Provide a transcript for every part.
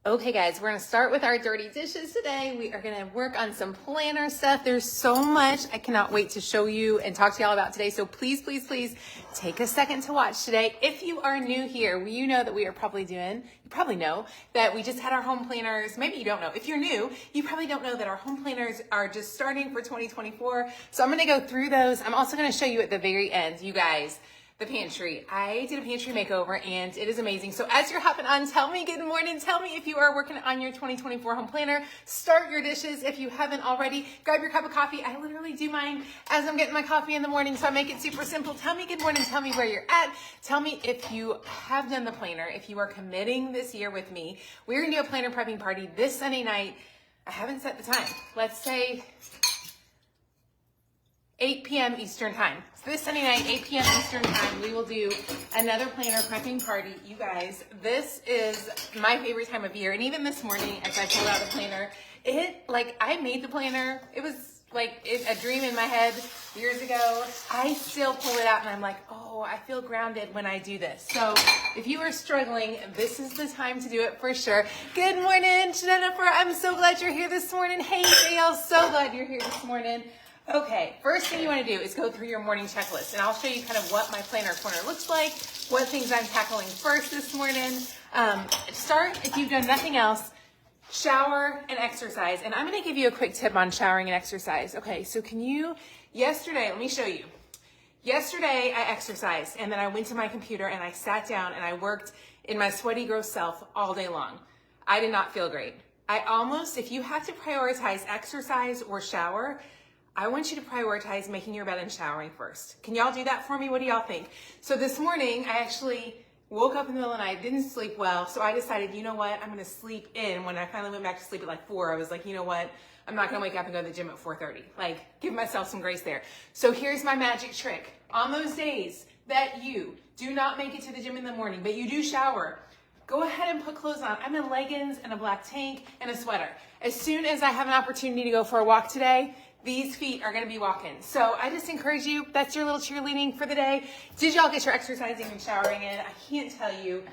Okay guys, we're gonna start with our dirty dishes today. We are gonna work on some planner stuff. There's so much I cannot wait to show you and talk to y'all about today. So please, please, please take a second to watch today. If you are new here, you know that we are probably doing, you probably know that we just had our home planners. Maybe you don't know. If you're new, you probably don't know that our home planners are just starting for 2024. So I'm gonna go through those. I'm also gonna show you at the very end, you guys, the pantry. I did a pantry makeover and it is amazing. So as you're hopping on, tell me good morning. Tell me if you are working on your 2024 home planner. Start your dishes if you haven't already. Grab your cup of coffee. I literally do mine as I'm getting my coffee in the morning, so I make it super simple. Tell me good morning. Tell me where you're at. Tell me if you have done the planner, if you are committing this year with me. We're gonna do a planner prepping party this Sunday night. I haven't set the time. Let's say 8 p.m. Eastern time. So this Sunday night, 8 p.m. Eastern time, we will do another planner prepping party. You guys, this is my favorite time of year. And even this morning, as I pulled out the planner, I made the planner. It was like a dream in my head years ago. I still pull it out and I'm like, oh, I feel grounded when I do this. So if you are struggling, this is the time to do it for sure. Good morning, Jennifer. I'm so glad you're here this morning. Hey, Dale, so glad you're here this morning. Okay, first thing you want to do is go through your morning checklist, and I'll show you kind of what my planner corner looks like, what things I'm tackling first this morning. Start, if you've done nothing else, shower and exercise. And I'm going to give you a quick tip on showering and exercise. Okay, so yesterday, let me show you. Yesterday, I exercised, and then I went to my computer, and I sat down, and I worked in my sweaty, gross self all day long. I did not feel great. If you have to prioritize exercise or shower, I want you to prioritize making your bed and showering first. Can y'all do that for me? What do y'all think? So this morning, I actually woke up in the middle of the night, didn't sleep well, so I decided, you know what, I'm gonna sleep in. When I finally went back to sleep at like 4, I was like, you know what, I'm not gonna wake up and go to the gym at 4:30. Like, give myself some grace there. So here's my magic trick. On those days that you do not make it to the gym in the morning, but you do shower, go ahead and put clothes on. I'm in leggings and a black tank and a sweater. As soon as I have an opportunity to go for a walk today, these feet are gonna be walking. So I just encourage you, that's your little cheerleading for the day. Did y'all get your exercising and showering in? I can't tell you.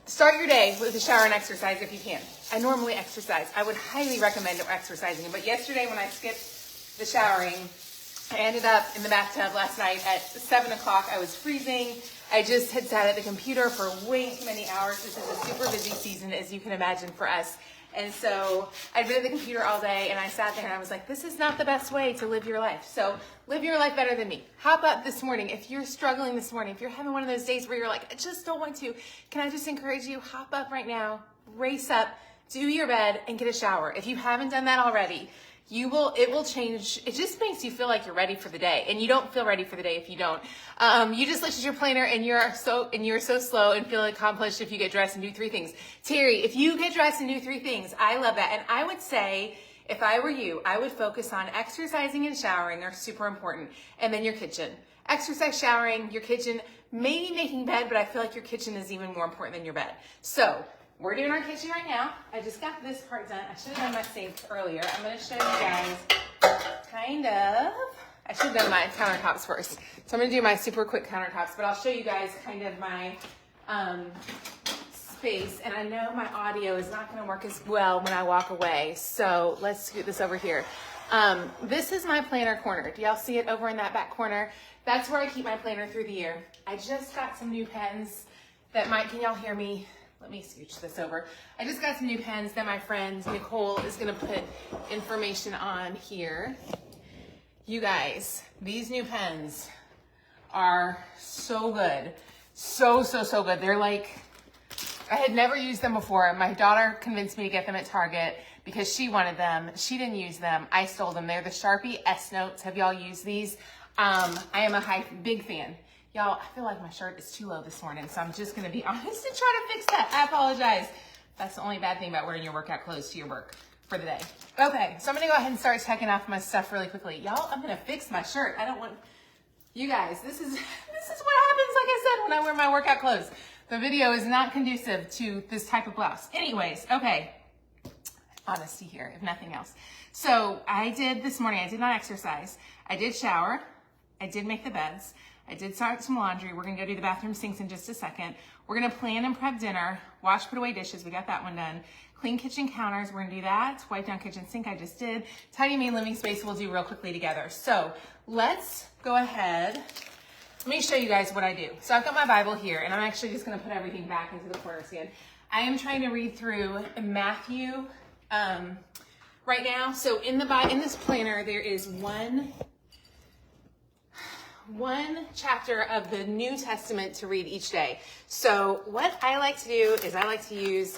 Start your day with a shower and exercise if you can. I normally exercise. I would highly recommend exercising. But yesterday when I skipped the showering, I ended up in the bathtub last night at 7 o'clock. I was freezing. I just had sat at the computer for way too many hours. This is a super busy season, as you can imagine, for us. And so I'd been at the computer all day and I sat there and I was like, this is not the best way to live your life. So live your life better than me. Hop up this morning. If you're struggling this morning, if you're having one of those days where you're like, I just don't want to, can I just encourage you, hop up right now, race up, do your bed and get a shower. If you haven't done that already, it will change. It just makes you feel like you're ready for the day, and you don't feel ready for the day if you don't. You just looked at your planner and you're so slow and feel accomplished if you get dressed and do 3 things. Terry, if you get dressed and do 3 things, I love that. And I would say, if I were you, I would focus on exercising and showering are super important. And then your kitchen. Exercise, showering, your kitchen, maybe making bed, but I feel like your kitchen is even more important than your bed. So we're doing our kitchen right now. I just got this part done. I should have done my sink earlier. I'm going to show you guys I should have done my countertops first. So I'm going to do my super quick countertops, but I'll show you guys kind of my space. And I know my audio is not going to work as well when I walk away. So let's scoot this over here. This is my planner corner. Do y'all see it over in that back corner? That's where I keep my planner through the year. I just got some new pens can y'all hear me? Let me scooch this over. I just got some new pens that my friend Nicole is gonna put information on here. You guys, these new pens are so good. So good. They're like, I had never used them before. My daughter convinced me to get them at Target because she wanted them. She didn't use them. I stole them. They're the Sharpie S Notes. Have y'all used these? I am a big fan. Y'all, I feel like my shirt is too low this morning, so I'm just going to be honest and try to fix that. I apologize. That's the only bad thing about wearing your workout clothes to your work for the day. Okay, so I'm going to go ahead and start checking off my stuff really quickly. Y'all, I'm going to fix my shirt. I don't want... You guys, this is what happens, like I said, when I wear my workout clothes. The video is not conducive to this type of blouse. Anyways, okay. Honesty here, if nothing else. So this morning, I did not exercise. I did shower. I did make the beds. I did start some laundry. We're gonna go do the bathroom sinks in just a second. We're gonna plan and prep dinner, wash, put away dishes. We got that one done. Clean kitchen counters, we're gonna do that. Wipe down kitchen sink, I just did. Tidy main living space, we'll do real quickly together. So let's go ahead. Let me show you guys what I do. So I've got my Bible here, and I'm actually just gonna put everything back into the corners again. I am trying to read through Matthew right now. So in this planner, there is one chapter of the New Testament to read each day. So what I like to do is I like to use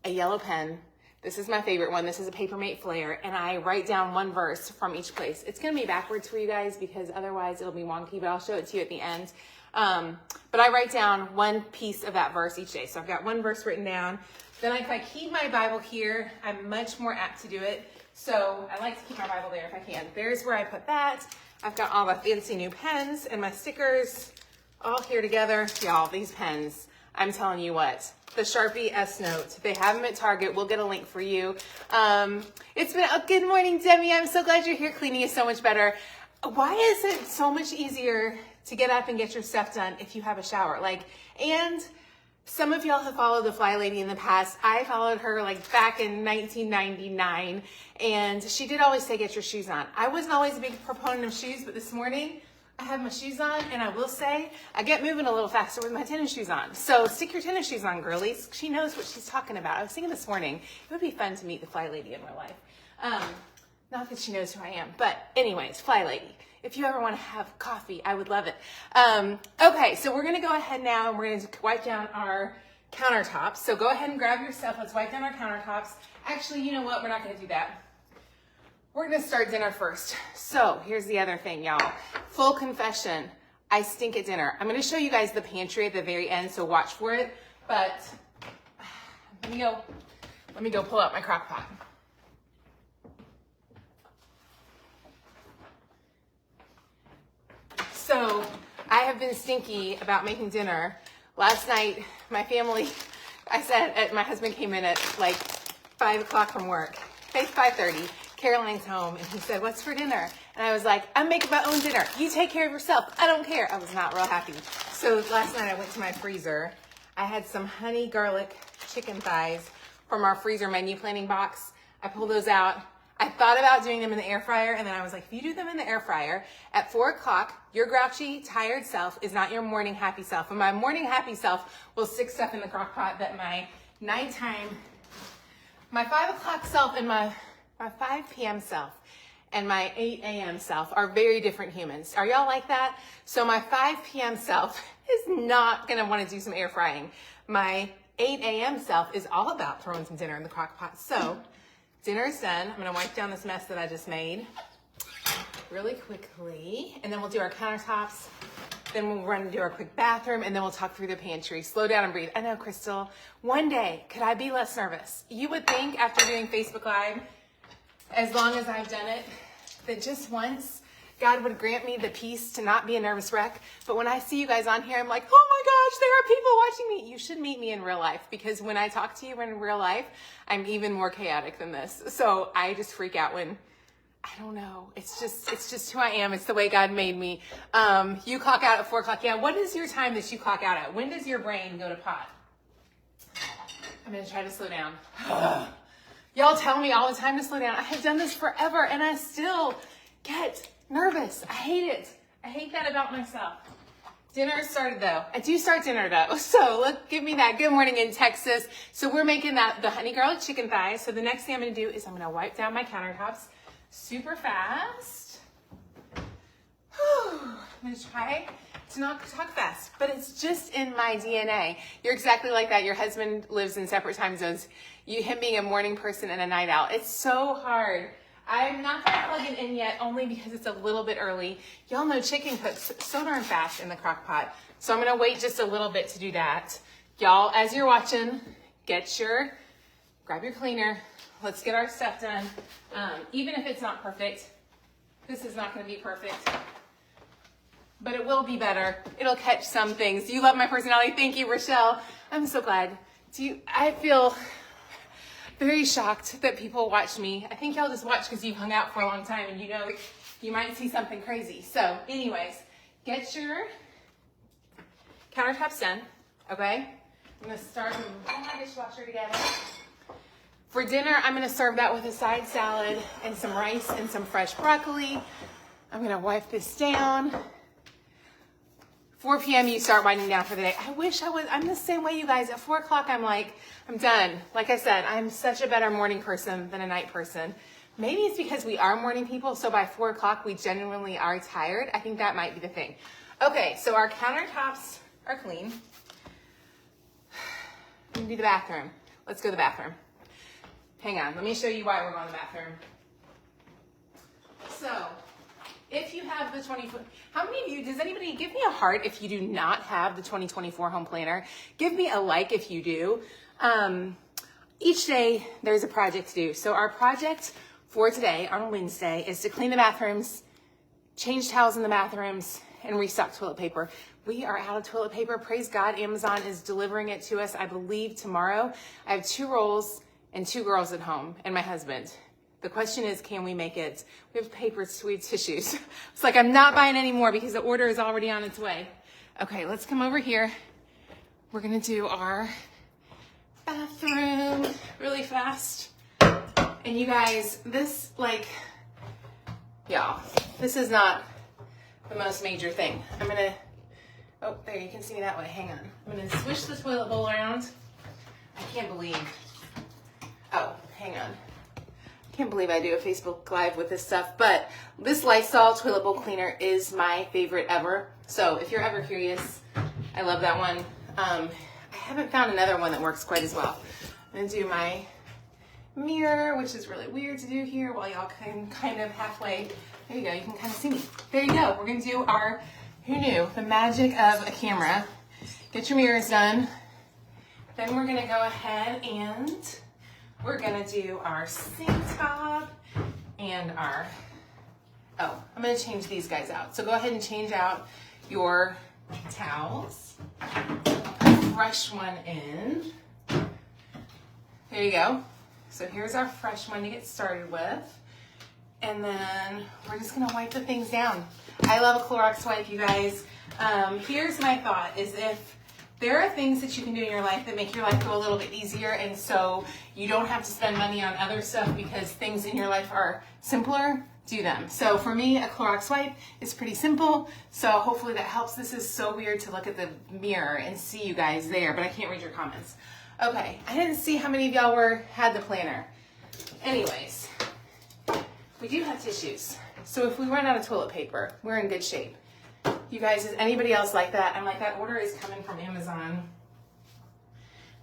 a yellow pen. This is my favorite one. This is a Papermate Flare, and I write down one verse from each place. It's going to be backwards for you guys because otherwise it'll be wonky, but I'll show it to you at the end. But I write down one piece of that verse each day. So I've got one verse written down. Then if I keep my Bible here, I'm much more apt to do it. So I like to keep my Bible there if I can. There's where I put that. I've got all my fancy new pens and my stickers all here together. Y'all, these pens, I'm telling you what, the Sharpie S-Note, they have them at Target. We'll get a link for you. It's been, good morning, Demi. I'm so glad you're here. Cleaning is so much better. Why is it so much easier to get up and get your stuff done if you have a shower? And some of y'all have followed the Fly Lady in the past. I followed her back in 1999, and she did always say, get your shoes on. I wasn't always a big proponent of shoes, but this morning I have my shoes on, and I will say I get moving a little faster with my tennis shoes on. So stick your tennis shoes on, girlies. She knows what she's talking about. I was thinking this morning, it would be fun to meet the Fly Lady in my life. Not that she knows who I am, but anyways, Fly Lady. If you ever want to have coffee, I would love it. Okay, so we're going to go ahead now and we're going to wipe down our countertops. So go ahead and grab your stuff. Let's wipe down our countertops. Actually, you know what? We're not going to do that. We're going to start dinner first. So here's the other thing, y'all. Full confession, I stink at dinner. I'm going to show you guys the pantry at the very end, so watch for it. But let me go pull out my crock pot. So I have been stinky about making dinner. Last night, my family, my husband came in at 5 o'clock from work. It's 5:30. Caroline's home, and he said, what's for dinner? And I was like, I'm making my own dinner. You take care of yourself. I don't care. I was not real happy. So last night I went to my freezer. I had some honey garlic chicken thighs from our freezer menu planning box. I pulled those out. I thought about doing them in the air fryer, and then I was like, if you do them in the air fryer, at 4 o'clock, your grouchy, tired self is not your morning happy self. And my morning happy self will stick stuff in the crock pot that my nighttime, my 5 o'clock self and my 5 p.m. self and my 8 a.m. self are very different humans. Are y'all like that? So my 5 p.m. self is not going to want to do some air frying. My 8 a.m. self is all about throwing some dinner in the crock pot. So dinner is done. I'm going to wipe down this mess that I just made really quickly. And then we'll do our countertops. Then we'll run and do our quick bathroom. And then we'll talk through the pantry. Slow down and breathe. I know, Crystal, one day, could I be less nervous? You would think after doing Facebook Live, as long as I've done it, that just once God would grant me the peace to not be a nervous wreck. But when I see you guys on here, I'm like, oh my gosh, there are people watching me. You should meet me in real life, because when I talk to you in real life, I'm even more chaotic than this. So I just freak out when, I don't know. It's just who I am. It's the way God made me. You clock out at 4 o'clock. Yeah. What is your time that you clock out at? When does your brain go to pot? I'm going to try to slow down. Y'all tell me all the time to slow down. I have done this forever, and I still get nervous. I hate it. I hate that about myself. Dinner started, though. I do start dinner, though. So give me that. Good morning in Texas. So we're making the honey garlic chicken thighs. So the next thing I'm going to do is I'm going to wipe down my countertops super fast. I'm going to try to not talk fast, but it's just in my DNA. You're exactly like that. Your husband lives in separate time zones. Him being a morning person and a night owl. It's so hard. I'm not going to plug it in yet, only because it's a little bit early. Y'all know chicken cooks so darn fast in the crock pot. So I'm going to wait just a little bit to do that. Y'all, as you're watching, grab your cleaner. Let's get our stuff done. Even if it's not perfect, this is not going to be perfect. But it will be better. It'll catch some things. You love my personality. Thank you, Rochelle. I'm so glad. I feel very shocked that people watch me. I think y'all just watch because you've hung out for a long time and you know you might see something crazy. So anyways, get your countertops done, okay? I'm gonna start putting my dishwasher together. For dinner, I'm gonna serve that with a side salad and some rice and some fresh broccoli. I'm gonna wipe this down. 4 p.m. you start winding down for the day. I wish I'm the same way, you guys. At 4 o'clock, I'm like, I'm done. Like I said, I'm such a better morning person than a night person. Maybe it's because we are morning people, so by 4 o'clock, we genuinely are tired. I think that might be the thing. Okay, so our countertops are clean. I'm gonna do the bathroom. Let's go to the bathroom. Hang on, let me show you why we're going to the bathroom. So, if you have the how many of you, does anybody, give me a heart if you do not have the 2024 home planner. Give me a like if you do. Each day there's a project to do. So our project for today on Wednesday is to clean the bathrooms, change towels in the bathrooms, and restock toilet paper. We are out of toilet paper. Praise God, Amazon is delivering it to us, I believe, tomorrow. I have 2 rolls and 2 girls at home and my husband. The question is, can we make it? We have papers, we have tissues. It's like, I'm not buying any more because the order is already on its way. Okay, let's come over here. We're gonna do our bathroom really fast. And you guys, this, like, y'all, this is not the most major thing. I'm gonna, oh, there, you can see me that way. Hang on. I'm gonna swish the toilet bowl around. I can't believe, oh, hang on. I can't believe I do a Facebook Live with this stuff, but this Lysol toilet bowl cleaner is my favorite ever. So if you're ever curious, I love that one. I haven't found another one that works quite as well. I'm gonna do my mirror, which is really weird to do here while y'all can kind of halfway, there you go, you can kind of see me. There you go, we're gonna do our, who knew, the magic of a camera. Get your mirrors done. Then we're gonna go ahead and we're gonna do our sink top and our, oh, I'm gonna change these guys out. So go ahead and change out your towels. Put a fresh one in. There you go. So here's our fresh one to get started with. And then we're just gonna wipe the things down. I love a Clorox wipe, you guys. Here's my thought, is if there are things that you can do in your life that make your life go a little bit easier, and so you don't have to spend money on other stuff because things in your life are simpler, do them. So for me, a Clorox wipe is pretty simple, so hopefully that helps. This is so weird to look at the mirror and see you guys there, but I can't read your comments. Okay, I didn't see how many of y'all had the planner. Anyways, we do have tissues. So if we run out of toilet paper, we're in good shape. You guys, is anybody else like that? I'm like, that order is coming from Amazon.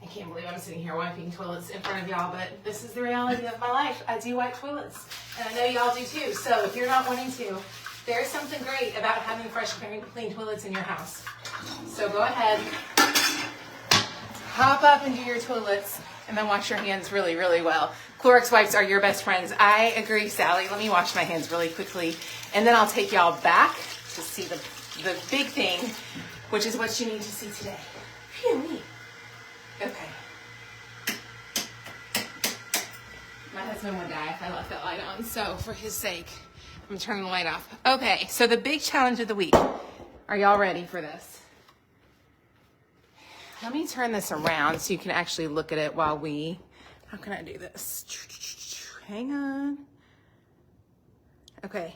I can't believe I'm sitting here wiping toilets in front of y'all, but this is the reality of my life. I do wipe toilets, and I know y'all do too. So if you're not wanting to, there's something great about having fresh, clean toilets in your house. So go ahead, hop up and do your toilets, and then wash your hands really, really well. Clorox wipes are your best friends. I agree, Sally. Let me wash my hands really quickly, and then I'll take y'all back to see the big thing, which is what you need to see today. Phew. Okay. My husband would die if I left that light on, so for his sake, I'm turning the light off. Okay, so the big challenge of the week. Are y'all ready for this? Let me turn this around so you can actually look at it while we, how can I do this? Hang on. Okay.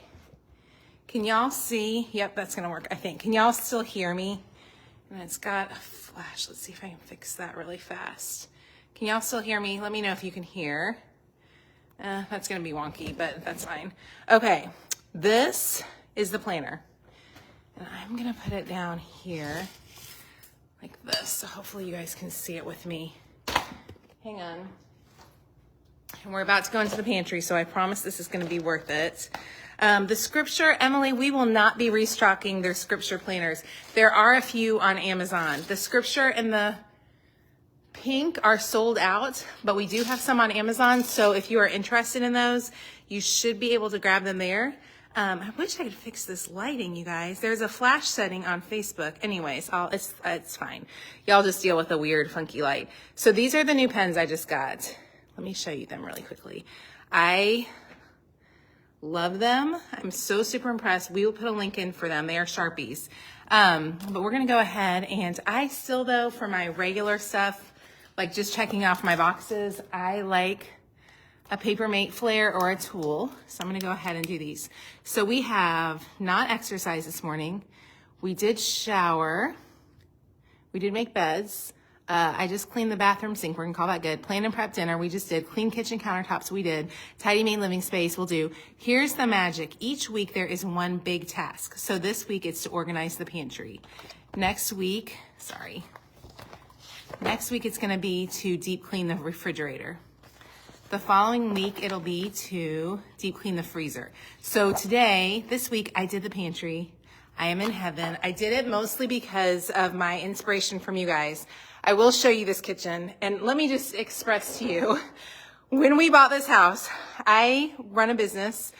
Can y'all see? Yep, that's gonna work, I think. Can y'all still hear me? And it's got a flash. Let's see if I can fix that really fast. Can y'all still hear me? Let me know if you can hear. That's gonna be wonky, but that's fine. Okay, this is the planner. And I'm gonna put it down here like this. So hopefully you guys can see it with me. Hang on. And we're about to go into the pantry, so I promise this is gonna be worth it. The scripture, Emily, we will not be restocking their scripture planners. There are a few on Amazon. The scripture and the pink are sold out, but we do have some on Amazon. So if you are interested in those, you should be able to grab them there. I wish I could fix this lighting, you guys. There's a flash setting on Facebook. Anyways, it's fine. Y'all just deal with the weird, funky light. So these are the new pens I just got. Let me show you them really quickly. I Love them. I'm so super impressed. We will put a link in for them. They are Sharpies. But we're going to go ahead, and I still, though, for my regular stuff, like just checking off my boxes, I like a Papermate flare or a tool. So I'm going to go ahead and do these. So we have not exercised this morning. We did shower. We did make beds. I just cleaned the bathroom sink. We're gonna call that good. Plan and prep dinner. We just did. Clean kitchen countertops. We did. Tidy main living space. We'll do. Here's the magic. Each week there is one big task. So this week it's to organize the pantry. Next week it's gonna be to deep clean the refrigerator. The following week it'll be to deep clean the freezer. So this week I did the pantry. I am in heaven. I did it mostly because of my inspiration from you guys. I will show you this kitchen, and let me just express to you, when we bought this house, I run a business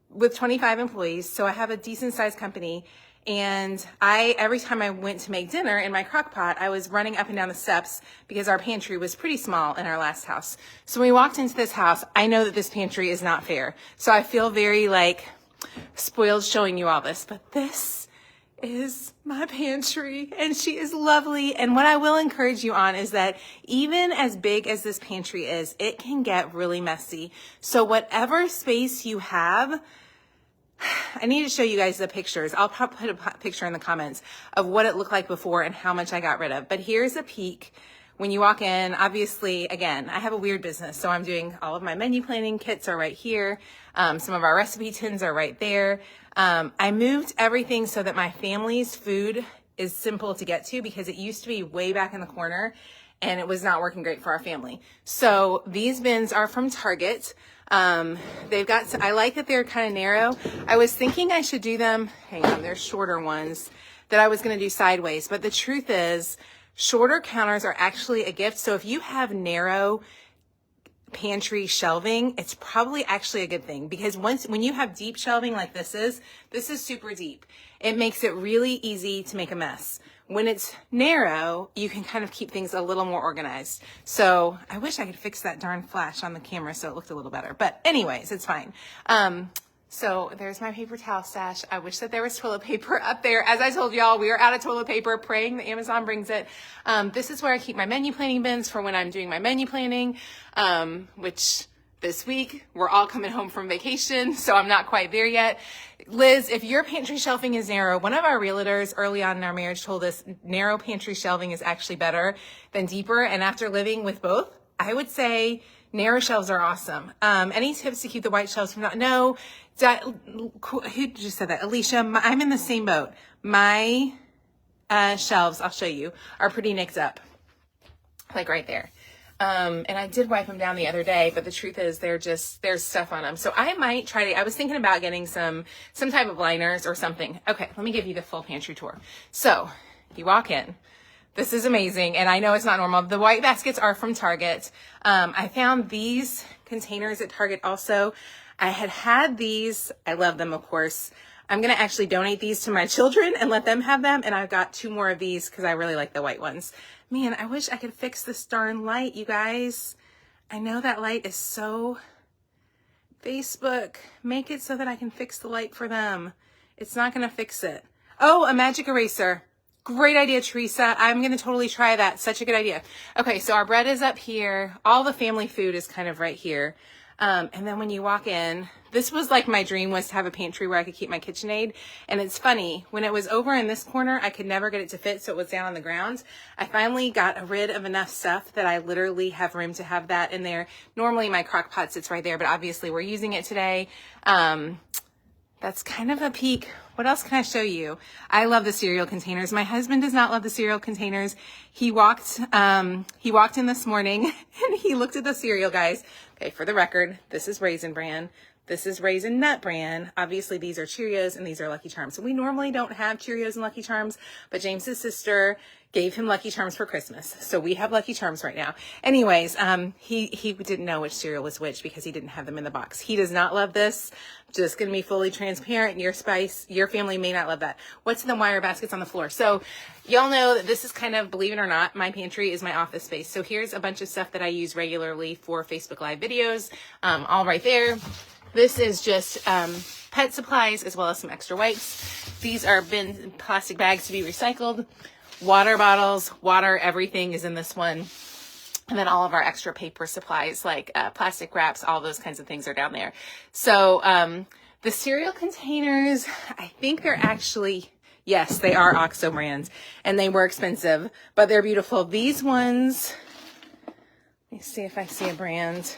with 25 employees, so I have a decent sized company, and every time I went to make dinner in my crock pot, I was running up and down the steps because our pantry was pretty small in our last house. So when we walked into this house, I know that this pantry is not fair. So I feel very spoiled showing you all this, but this is my pantry, and she is lovely. And what I will encourage you on is that even as big as this pantry is, it can get really messy. So whatever space you have, I need to show you guys the pictures. I'll put a picture in the comments of what it looked like before and how much I got rid of. But here's a peek. When you walk in, obviously, again, I have a weird business, so I'm doing all of my menu planning kits are right here. Some of our recipe tins are right there. I moved everything so that my family's food is simple to get to, because it used to be way back in the corner and it was not working great for our family. So these bins are from Target. I like that they're kind of narrow. I was thinking I should do them, hang on, they're shorter ones that I was going to do sideways. But the truth is, shorter counters are actually a gift. So if you have narrow pantry shelving, it's probably actually a good thing, because when you have deep shelving like this is super deep. It makes it really easy to make a mess. When it's narrow, you can kind of keep things a little more organized. So I wish I could fix that darn flash on the camera so it looked a little better, but anyways, it's fine. So there's my paper towel stash. I wish that there was toilet paper up there. As I told y'all, we are out of toilet paper, praying that Amazon brings it. This is where I keep my menu planning bins for when I'm doing my menu planning, which this week we're all coming home from vacation, so I'm not quite there yet. Liz, if your pantry shelving is narrow, one of our realtors early on in our marriage told us narrow pantry shelving is actually better than deeper. And after living with both, I would say narrow shelves are awesome. Any tips to keep the white shelves from who just said that? Alicia, I'm in the same boat. My shelves, I'll show you, are pretty nicked up, like right there. And I did wipe them down the other day, but the truth is there's stuff on them. So I might I was thinking about getting some type of liners or something. Okay, let me give you the full pantry tour. So you walk in. This is amazing, and I know it's not normal. The white baskets are from Target. I found these containers at Target also. I had these. I love them, of course. I'm going to actually donate these to my children and let them have them, and I've got 2 more of these because I really like the white ones. Man, I wish I could fix this darn light, you guys. I know that light is so... Facebook, make it so that I can fix the light for them. It's not going to fix it. Oh, a magic eraser. Great idea, Teresa. I'm going to totally try that. Such a good idea. Okay, so our bread is up here. All the family food is kind of right here. And then when you walk in, this was like my dream, was to have a pantry where I could keep my KitchenAid. And it's funny, when it was over in this corner, I could never get it to fit, so it was down on the ground. I finally got rid of enough stuff that I literally have room to have that in there. Normally my crock pot sits right there, but obviously we're using it today. That's kind of a peek. What else can I show you? I love the cereal containers. My husband does not love the cereal containers. He walked in this morning and he looked at the cereal, guys. Okay, for the record, this is Raisin Bran. This is Raisin Nut Bran. Obviously, these are Cheerios and these are Lucky Charms. So we normally don't have Cheerios and Lucky Charms, but James's sister gave him Lucky Charms for Christmas. So we have Lucky Charms right now. Anyways, he didn't know which cereal was which because he didn't have them in the box. He does not love this. Just going to be fully transparent. Your family may not love that. What's in the wire baskets on the floor? So y'all know that this is kind of, believe it or not, my pantry is my office space. So here's a bunch of stuff that I use regularly for Facebook Live videos, all right there. This is just pet supplies as well as some extra wipes. These are plastic bags to be recycled. Water bottles, water, everything is in this one. And then all of our extra paper supplies like plastic wraps, all those kinds of things are down there. So the cereal containers, I think they're actually, yes, they are OXO brands and they were expensive, but they're beautiful. These ones, let me see if I see a brand.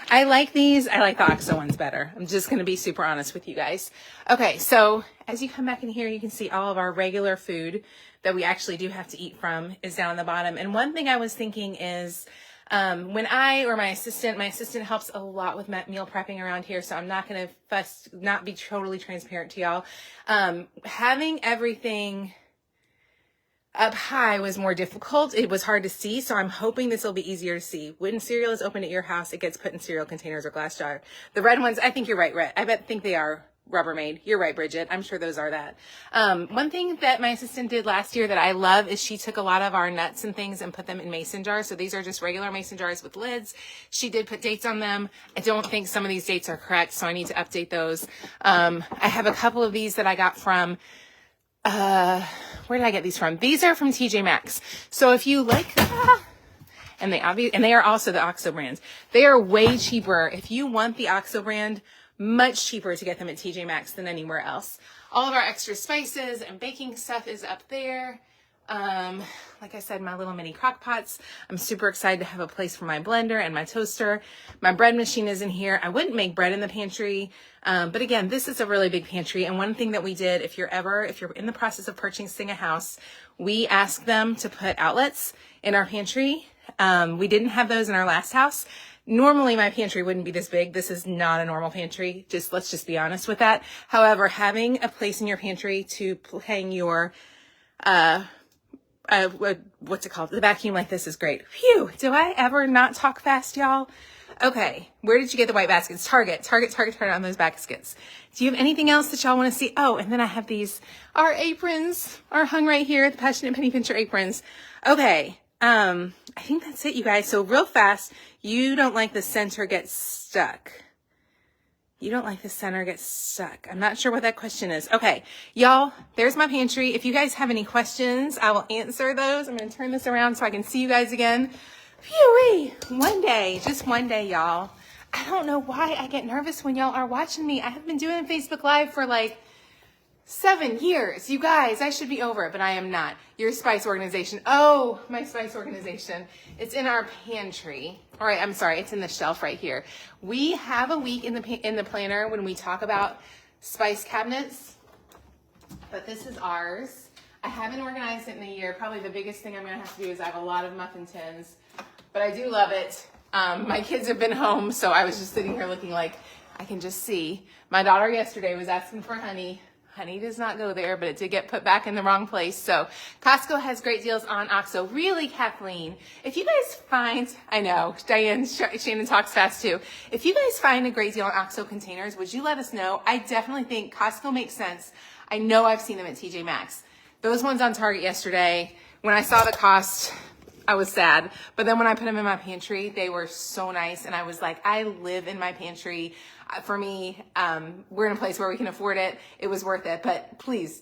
I like these. I like the OXO ones better. I'm just going to be super honest with you guys. Okay, so as you come back in here, you can see all of our regular food that we actually do have to eat from is down the bottom. And one thing I was thinking is when I or my assistant helps a lot with meal prepping around here, so I'm not going to not be totally transparent to y'all. Having everything up high was more difficult. It was hard to see, so I'm hoping this will be easier to see. When cereal is opened at your house, it gets put in cereal containers or glass jar. The red ones, I think you're right, Red. I think they are Rubbermaid. You're right, Bridget. I'm sure those are that. One thing that my assistant did last year that I love is she took a lot of our nuts and things and put them in mason jars. So these are just regular mason jars with lids. She did put dates on them. I don't think some of these dates are correct, so I need to update those. I have a couple of these that I got from where did I get these from? These are from TJ Maxx. So if you like and they are also the OXO brands. They are way cheaper. If you want the OXO brand, much cheaper to get them at TJ Maxx than anywhere else. All of our extra spices and baking stuff is up there. Like I said, my little mini crock pots. I'm super excited to have a place for my blender and my toaster. My bread machine is in here. I wouldn't make bread in the pantry. But again, this is a really big pantry. And one thing that we did, if you're in the process of purchasing a house, we asked them to put outlets in our pantry. We didn't have those in our last house. Normally my pantry wouldn't be this big. This is not a normal pantry. Let's just be honest with that. However, having a place in your pantry to hang your, what's it called? The vacuum like this is great. Phew. Do I ever not talk fast, y'all? Okay. Where did you get the white baskets? Target on those baskets. Do you have anything else that y'all want to see? Oh, and then I have our aprons are hung right here, the Passionate Penny Pincher aprons. Okay. I think that's it, you guys. So real fast, you don't like the center gets stuck. You don't like the center gets stuck. I'm not sure what that question is. Okay, y'all, there's my pantry. If you guys have any questions, I will answer those. I'm going to turn this around so I can see you guys again. Phew-wee. Just one day, y'all. I don't know why I get nervous when y'all are watching me. I have been doing Facebook Live for like 7 years. You guys, I should be over it, but I am not. Your spice organization. Oh, my spice organization. It's in our pantry. All right, I'm sorry. It's in the shelf right here. We have a week in the planner when we talk about spice cabinets, but this is ours. I haven't organized it in a year. Probably the biggest thing I'm going to have to do is I have a lot of muffin tins, but I do love it. My kids have been home, so I was just sitting here looking like I can just see. My daughter yesterday was asking for honey. Honey does not go there, but it did get put back in the wrong place. So Costco has great deals on OXO. Really, Kathleen, if you guys find, I know, Shannon talks fast too. If you guys find a great deal on OXO containers, would you let us know? I definitely think Costco makes sense. I know I've seen them at TJ Maxx. Those ones on Target yesterday, when I saw the cost, I was sad. But then when I put them in my pantry, they were so nice. And I was like, I live in my pantry. For me, we're in a place where we can afford it. It was worth it. But please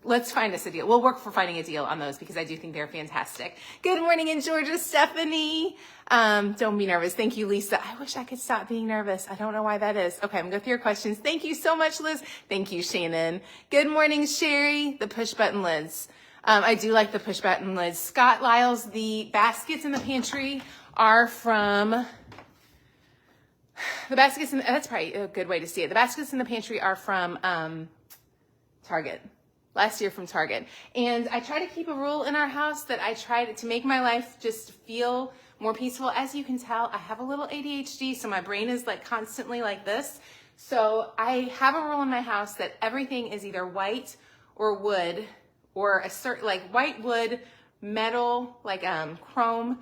let's find us a deal. We'll work for finding a deal on those because I do think they're fantastic. Good morning in Georgia, Stephanie. Don't be nervous. Thank you, Lisa. I wish I could stop being nervous. I don't know why that is. Okay, I'm going to go through your questions. Thank you so much, Liz. Thank you, Shannon. Good morning, Sherry. The push button lids. I do like the push button lids. Scott Lyles, the baskets in the pantry are from, that's probably a good way to see it. The baskets in the pantry are from Target. Last year from Target. And I try to keep a rule in our house that I try to make my life just feel more peaceful. As you can tell, I have a little ADHD, so my brain is like constantly like this. So I have a rule in my house that everything is either white or wood, or a certain, like white wood, metal, like chrome,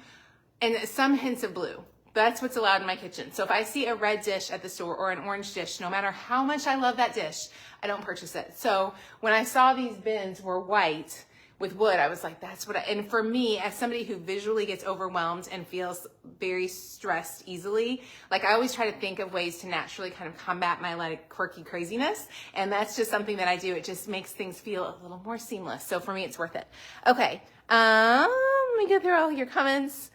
and some hints of blue. That's what's allowed in my kitchen. So if I see a red dish at the store or an orange dish, no matter how much I love that dish, I don't purchase it. So when I saw these bins were white, with wood, I was like, that's what and for me, as somebody who visually gets overwhelmed and feels very stressed easily, like I always try to think of ways to naturally kind of combat my like quirky craziness. And that's just something that I do. It just makes things feel a little more seamless. So for me, it's worth it. Okay. Let me go through all your comments.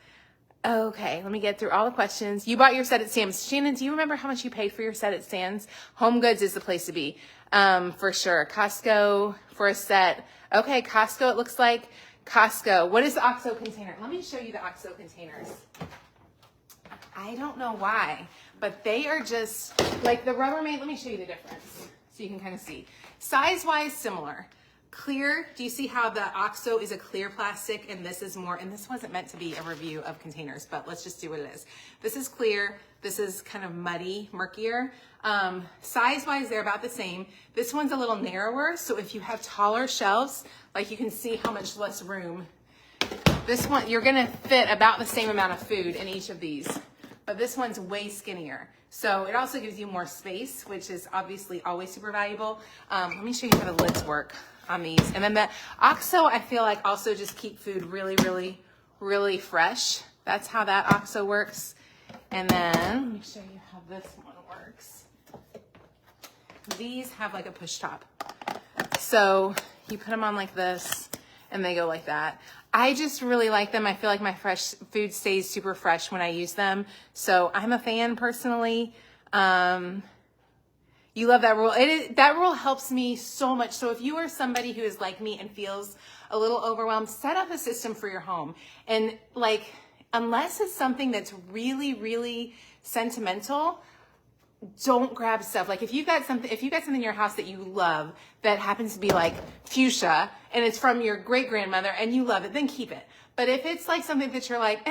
Okay, let me get through all the questions. You bought your set at Sam's. Shannon, do you remember how much you paid for your set at Sam's? Home Goods is the place to be, for sure. Costco for a set. Okay, Costco, it looks like. Costco. What is the OXO container? Let me show you the OXO containers. I don't know why, but they are just like the Rubbermaid. Let me show you the difference so you can kind of see. Size-wise, similar. Clear, do you see how the OXO is a clear plastic and this is more, and this wasn't meant to be a review of containers, but let's just do what it is. This is clear, this is kind of muddy, murkier. Size-wise, they're about the same. This one's a little narrower, so if you have taller shelves, like you can see how much less room. This one, you're gonna fit about the same amount of food in each of these, but this one's way skinnier. So it also gives you more space, which is obviously always super valuable. Let me show you how the lids work on these. And then the OXO, I feel like also just keep food really, really, really fresh. That's how that OXO works. And then let me show you how this one works. These have like a push top. So you put them on like this and they go like that. I just really like them. I feel like my fresh food stays super fresh when I use them. So I'm a fan personally. You love that rule. That rule helps me so much. So if you are somebody who is like me and feels a little overwhelmed, set up a system for your home. And like, unless it's something that's really, really sentimental, don't grab stuff. Like if you've got something in your house that you love that happens to be like fuchsia and it's from your great grandmother and you love it, then keep it. But if it's like something that you're like,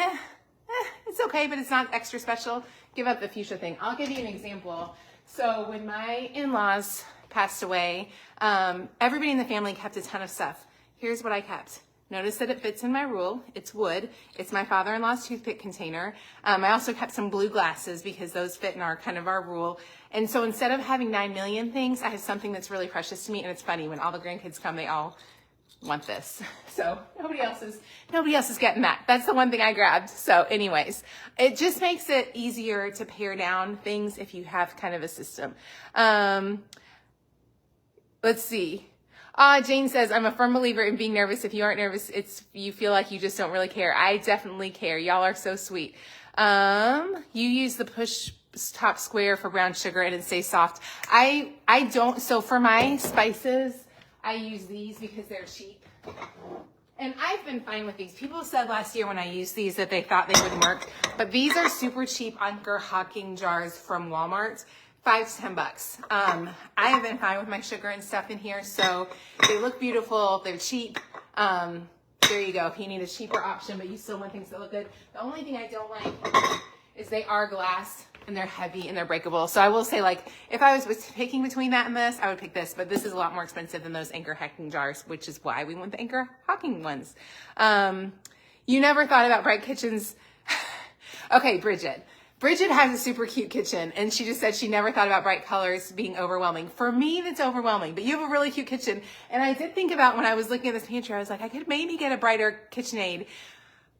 it's okay, but it's not extra special, give up the fuchsia thing. I'll give you an example. So when my in-laws passed away, everybody in the family kept a ton of stuff. Here's what I kept. Notice that it fits in my rule. It's wood. It's my father-in-law's toothpick container. I also kept some blue glasses because those fit in our kind of our rule. And so instead of having 9 million things, I have something that's really precious to me. And it's funny, when all the grandkids come, they all want this. So nobody else is getting that. That's the one thing I grabbed. So anyways, it just makes it easier to pare down things if you have kind of a system. Let's see. Jane says, I'm a firm believer in being nervous. If you aren't nervous, you feel like you just don't really care. I definitely care. Y'all are so sweet. You use the push top square for brown sugar and it stays soft. I don't. So for my spices, I use these because they're cheap. And I've been fine with these. People said last year when I used these that they thought they wouldn't work, but these are super cheap Anker Hocking jars from Walmart. $5 to $10. I have been fine with my sugar and stuff in here, so they look beautiful. They're cheap. There you go. If you need a cheaper option, but you still want things that look good. The only thing I don't like is they are glass and they're heavy and they're breakable. So I will say, like, if I was picking between that and this, I would pick this, but this is a lot more expensive than those Anker Hocking jars, which is why we want the Anker Hocking ones. You never thought about bright kitchens. Okay, Bridget. Bridget has a super cute kitchen, and she just said she never thought about bright colors being overwhelming. For me, that's overwhelming, but you have a really cute kitchen. And I did think about when I was looking at this pantry, I was like, I could maybe get a brighter KitchenAid,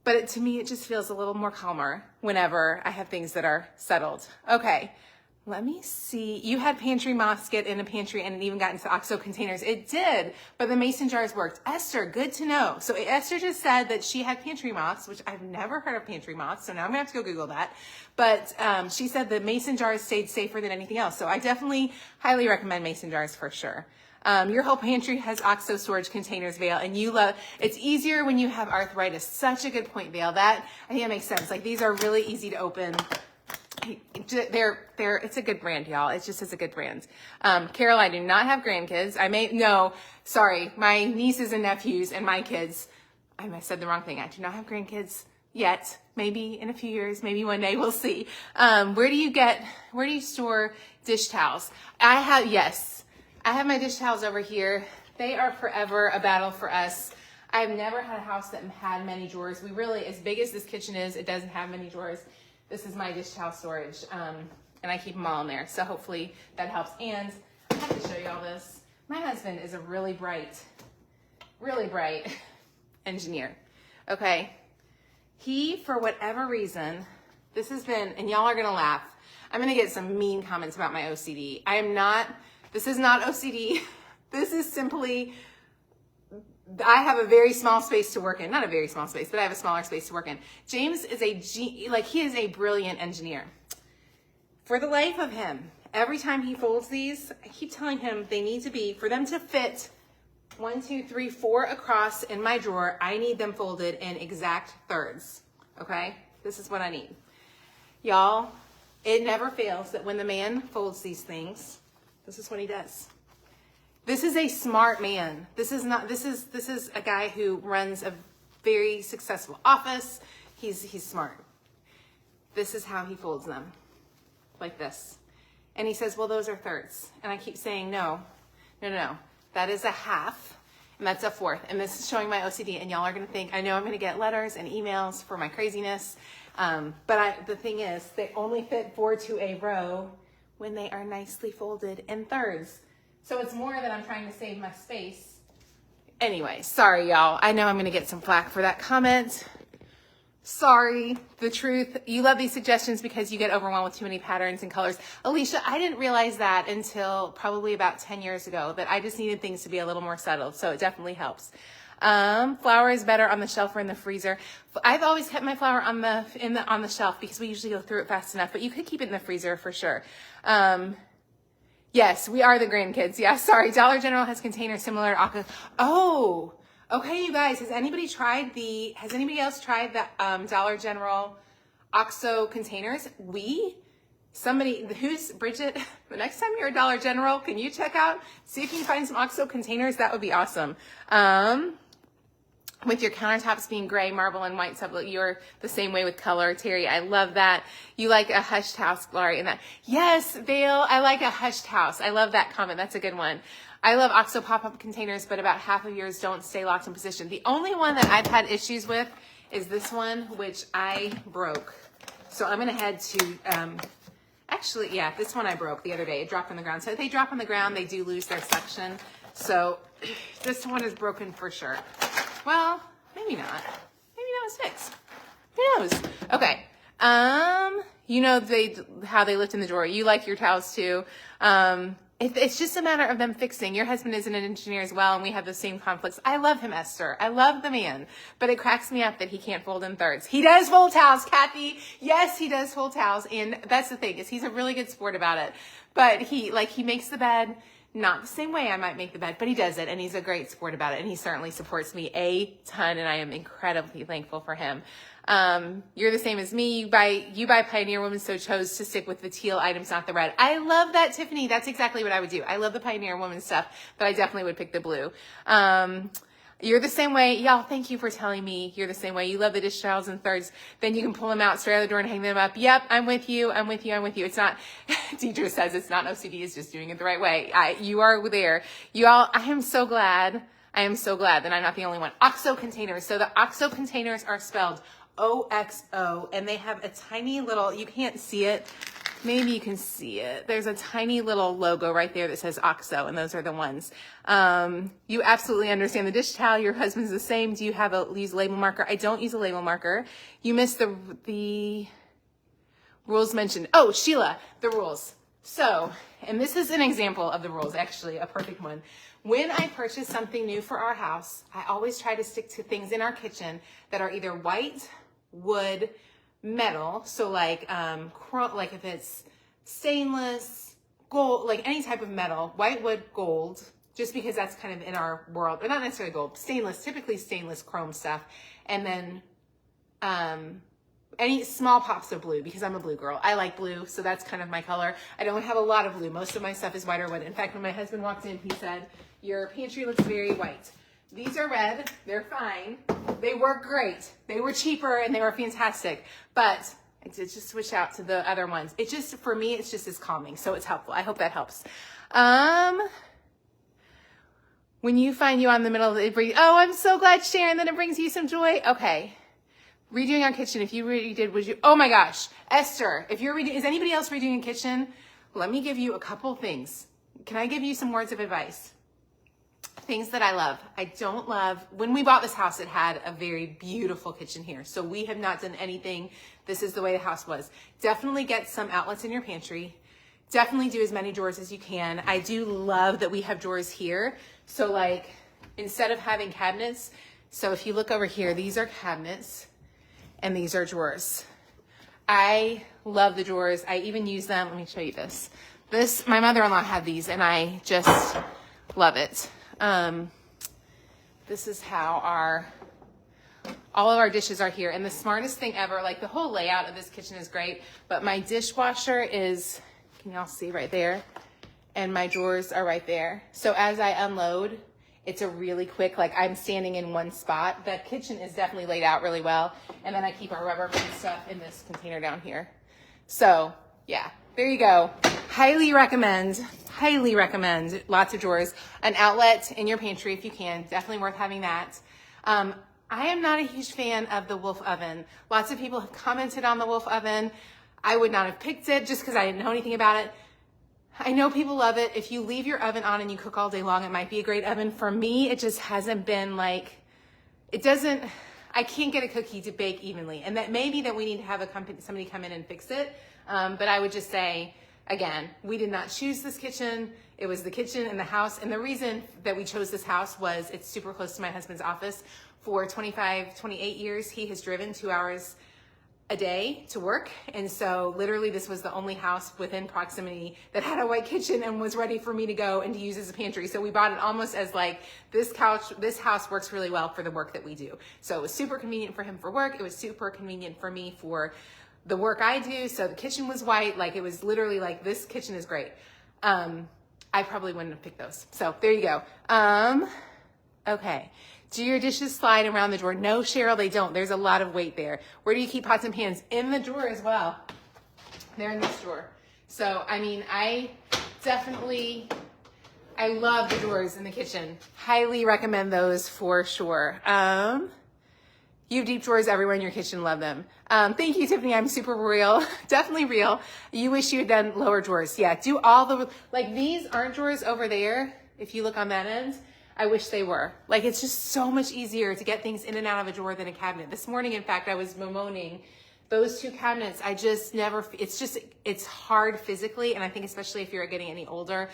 but to me, it just feels a little more calmer whenever I have things that are settled. Okay, let me see. You had pantry moss get in a pantry and it even got into OXO containers. It did, but the mason jars worked. Esther, good to know. So Esther just said that she had pantry moss, which I've never heard of pantry moss, so now I'm gonna have to go Google that. But she said the mason jars stayed safer than anything else. So I definitely highly recommend mason jars for sure. Your whole pantry has OXO storage containers, Vale, and you love, it's easier when you have arthritis. Such a good point, Vale. That, I think that makes sense. Like, these are really easy to open. It's a good brand, y'all. It just is a good brand. Carol, I do not have grandkids. My nieces and nephews and my kids. I said the wrong thing. I do not have grandkids yet. Maybe in a few years, maybe one day, we'll see. Where do you store dish towels? I have my dish towels over here. They are forever a battle for us. I've never had a house that had many drawers. We really, as big as this kitchen is, it doesn't have many drawers. This is my dish towel storage, and I keep them all in there. So hopefully that helps. And I have to show you all this. My husband is a really bright really bright engineer. Okay. He, for whatever reason, this has been, and y'all are going to laugh. I'm going to get some mean comments about my OCD. This is not OCD. This is simply, I have a very small space to work in. Not a very small space, but I have a smaller space to work in. James is he is a brilliant engineer. For the life of him, every time he folds these, I keep telling him they need to be, for them to fit 1, 2, 3, 4 across in my drawer, I need them folded in exact thirds. Okay? This is what I need. Y'all, it never fails that when the man folds these things, this is what he does. This is a smart man. This is a guy who runs a very successful office. He's smart. This is how he folds them. Like this. And he says, well, those are thirds. And I keep saying, no. That is a half, and that's a fourth. And this is showing my OCD, and y'all are going to think, I know I'm going to get letters and emails for my craziness. But the thing is, they only fit 4 to a row when they are nicely folded in thirds. So it's more that I'm trying to save my space. Anyway, sorry, y'all. I know I'm going to get some flack for that comment. Sorry, the truth. You love these suggestions because you get overwhelmed with too many patterns and colors. Alicia, I didn't realize that until probably about 10 years ago, that I just needed things to be a little more settled. So it definitely helps. Flour is better on the shelf or in the freezer. I've always kept my flour on the shelf because we usually go through it fast enough, but you could keep it in the freezer for sure. Yes, we are the grandkids. Yeah, sorry. Dollar General has containers similar to Oh, okay, you guys. Has anybody else tried the Dollar General OXO containers? Who's Bridget? The next time you're at Dollar General, can you check out, see if you can find some OXO containers? That would be awesome. With your countertops being gray, marble, and white sublet, you're the same way with color. Terry, I love that. You like a hushed house, Glory, and that. Yes, Vale, I like a hushed house. I love that comment. That's a good one. I love OXO pop-up containers, but about half of yours don't stay locked in position. The only one that I've had issues with is this one, which I broke. So I'm going to head to, actually, yeah, this one I broke the other day. It dropped on the ground. So if they drop on the ground, they do lose their suction. So this one is broken for sure. Well, maybe not. Maybe that was fixed. Who knows? Okay. You know how they lift in the drawer. You like your towels too. It's just a matter of them fixing. Your husband is an engineer as well, and we have the same conflicts. I love him, Esther. I love the man, but it cracks me up that he can't fold in thirds. He does fold towels, Kathy. Yes, he does fold towels, and that's the thing, is he's a really good sport about it. But he makes the bed. Not the same way I might make the bed, but he does it, and he's a great sport about it, and he certainly supports me a ton, and I am incredibly thankful for him. You're the same as me. You buy Pioneer Woman, so chose to stick with the teal items, not the red. I love that, Tiffany. That's exactly what I would do. I love the Pioneer Woman stuff, but I definitely would pick the blue. You're the same way. Y'all, thank you for telling me you're the same way. You love the dish towels in thirds. Then you can pull them out straight out of the door and hang them up. Yep, I'm with you. It's not, Deidre says it's not OCD. It's just doing it the right way. You are there. You all, I am so glad that I'm not the only one. OXO containers. So the OXO containers are spelled OXO, and they have a tiny little, you can't see it. Maybe you can see it. There's a tiny little logo right there that says OXO, and those are the ones. You absolutely understand the dish towel. Your husband's the same. Do you use a label marker? I don't use a label marker. You missed the rules mentioned. Oh, Sheila, the rules. So, and this is an example of the rules, actually, a perfect one. When I purchase something new for our house, I always try to stick to things in our kitchen that are either white, wood, metal, so like if it's stainless, gold, like any type of metal, white, wood, gold, just because that's kind of in our world, but not necessarily gold, stainless, typically stainless chrome stuff, and then any small pops of blue, because I'm a blue girl. I like blue, so that's kind of my color. I don't have a lot of blue. Most of my stuff is white or wood. In fact, when my husband walked in, he said, your pantry looks very white. These are red. They're fine. They work great. They were cheaper and they were fantastic. But I did just switch out to the other ones. It just, for me, it's just as calming. So it's helpful. I hope that helps. When you find you on the middle of it, oh, I'm so glad, Sharon, that it brings you some joy. Okay. Redoing our kitchen. If you redid, would you? Oh my gosh. Esther, if you're redoing, is anybody else redoing a kitchen? Let me give you a couple things. Can I give you some words of advice? things that I love. I don't love, when we bought this house, it had a very beautiful kitchen here. So we have not done anything. This is the way the house was. Definitely get some outlets in your pantry. Definitely do as many drawers as you can. I do love that we have drawers here. So like, instead of having cabinets, so if you look over here, these are cabinets and these are drawers. I love the drawers. I even use them. Let me show you this. My mother-in-law had these and I just love it. This is how all of our dishes are here. And the smartest thing ever, like the whole layout of this kitchen is great, but my dishwasher is, can y'all see right there? And my drawers are right there. So as I unload, it's a really quick, like I'm standing in one spot. The kitchen is definitely laid out really well. And then I keep our Rubbermaid stuff in this container down here. So yeah, there you go. Highly recommend lots of drawers. An outlet in your pantry if you can, definitely worth having that. I am not a huge fan of the Wolf oven. Lots of people have commented on the Wolf oven. I would not have picked it just because I didn't know anything about it. I know people love it. If you leave your oven on and you cook all day long, it might be a great oven. For me, it just hasn't been like, I can't get a cookie to bake evenly. And that may be that we need to have somebody come in and fix it. But I would just say, again, we did not choose this kitchen. It was the kitchen in the house. And the reason that we chose this house was it's super close to my husband's office. For 28 years, he has driven 2 hours a day to work. And so literally this was the only house within proximity that had a white kitchen and was ready for me to go and to use as a pantry. So we bought it almost as like, this house works really well for the work that we do. So it was super convenient for him for work. It was super convenient for me for the work I do. So the kitchen was white. Like it was literally like, this kitchen is great. I probably wouldn't have picked those. So there you go. Okay. Do your dishes slide around the drawer? No, Cheryl, they don't. There's a lot of weight there. Where do you keep pots and pans? In the drawer as well. They're in this drawer. So, I mean, I love the drawers in the kitchen. Highly recommend those for sure. You have deep drawers everywhere in your kitchen. Love them. Thank you, Tiffany. I'm super real. Definitely real. You wish you had done lower drawers. Yeah, do all the, like these aren't drawers over there. If you look on that end, I wish they were. Like, it's just so much easier to get things in and out of a drawer than a cabinet. This morning, in fact, I was bemoaning those two cabinets. I just never, it's hard physically. And I think especially if you're getting any older,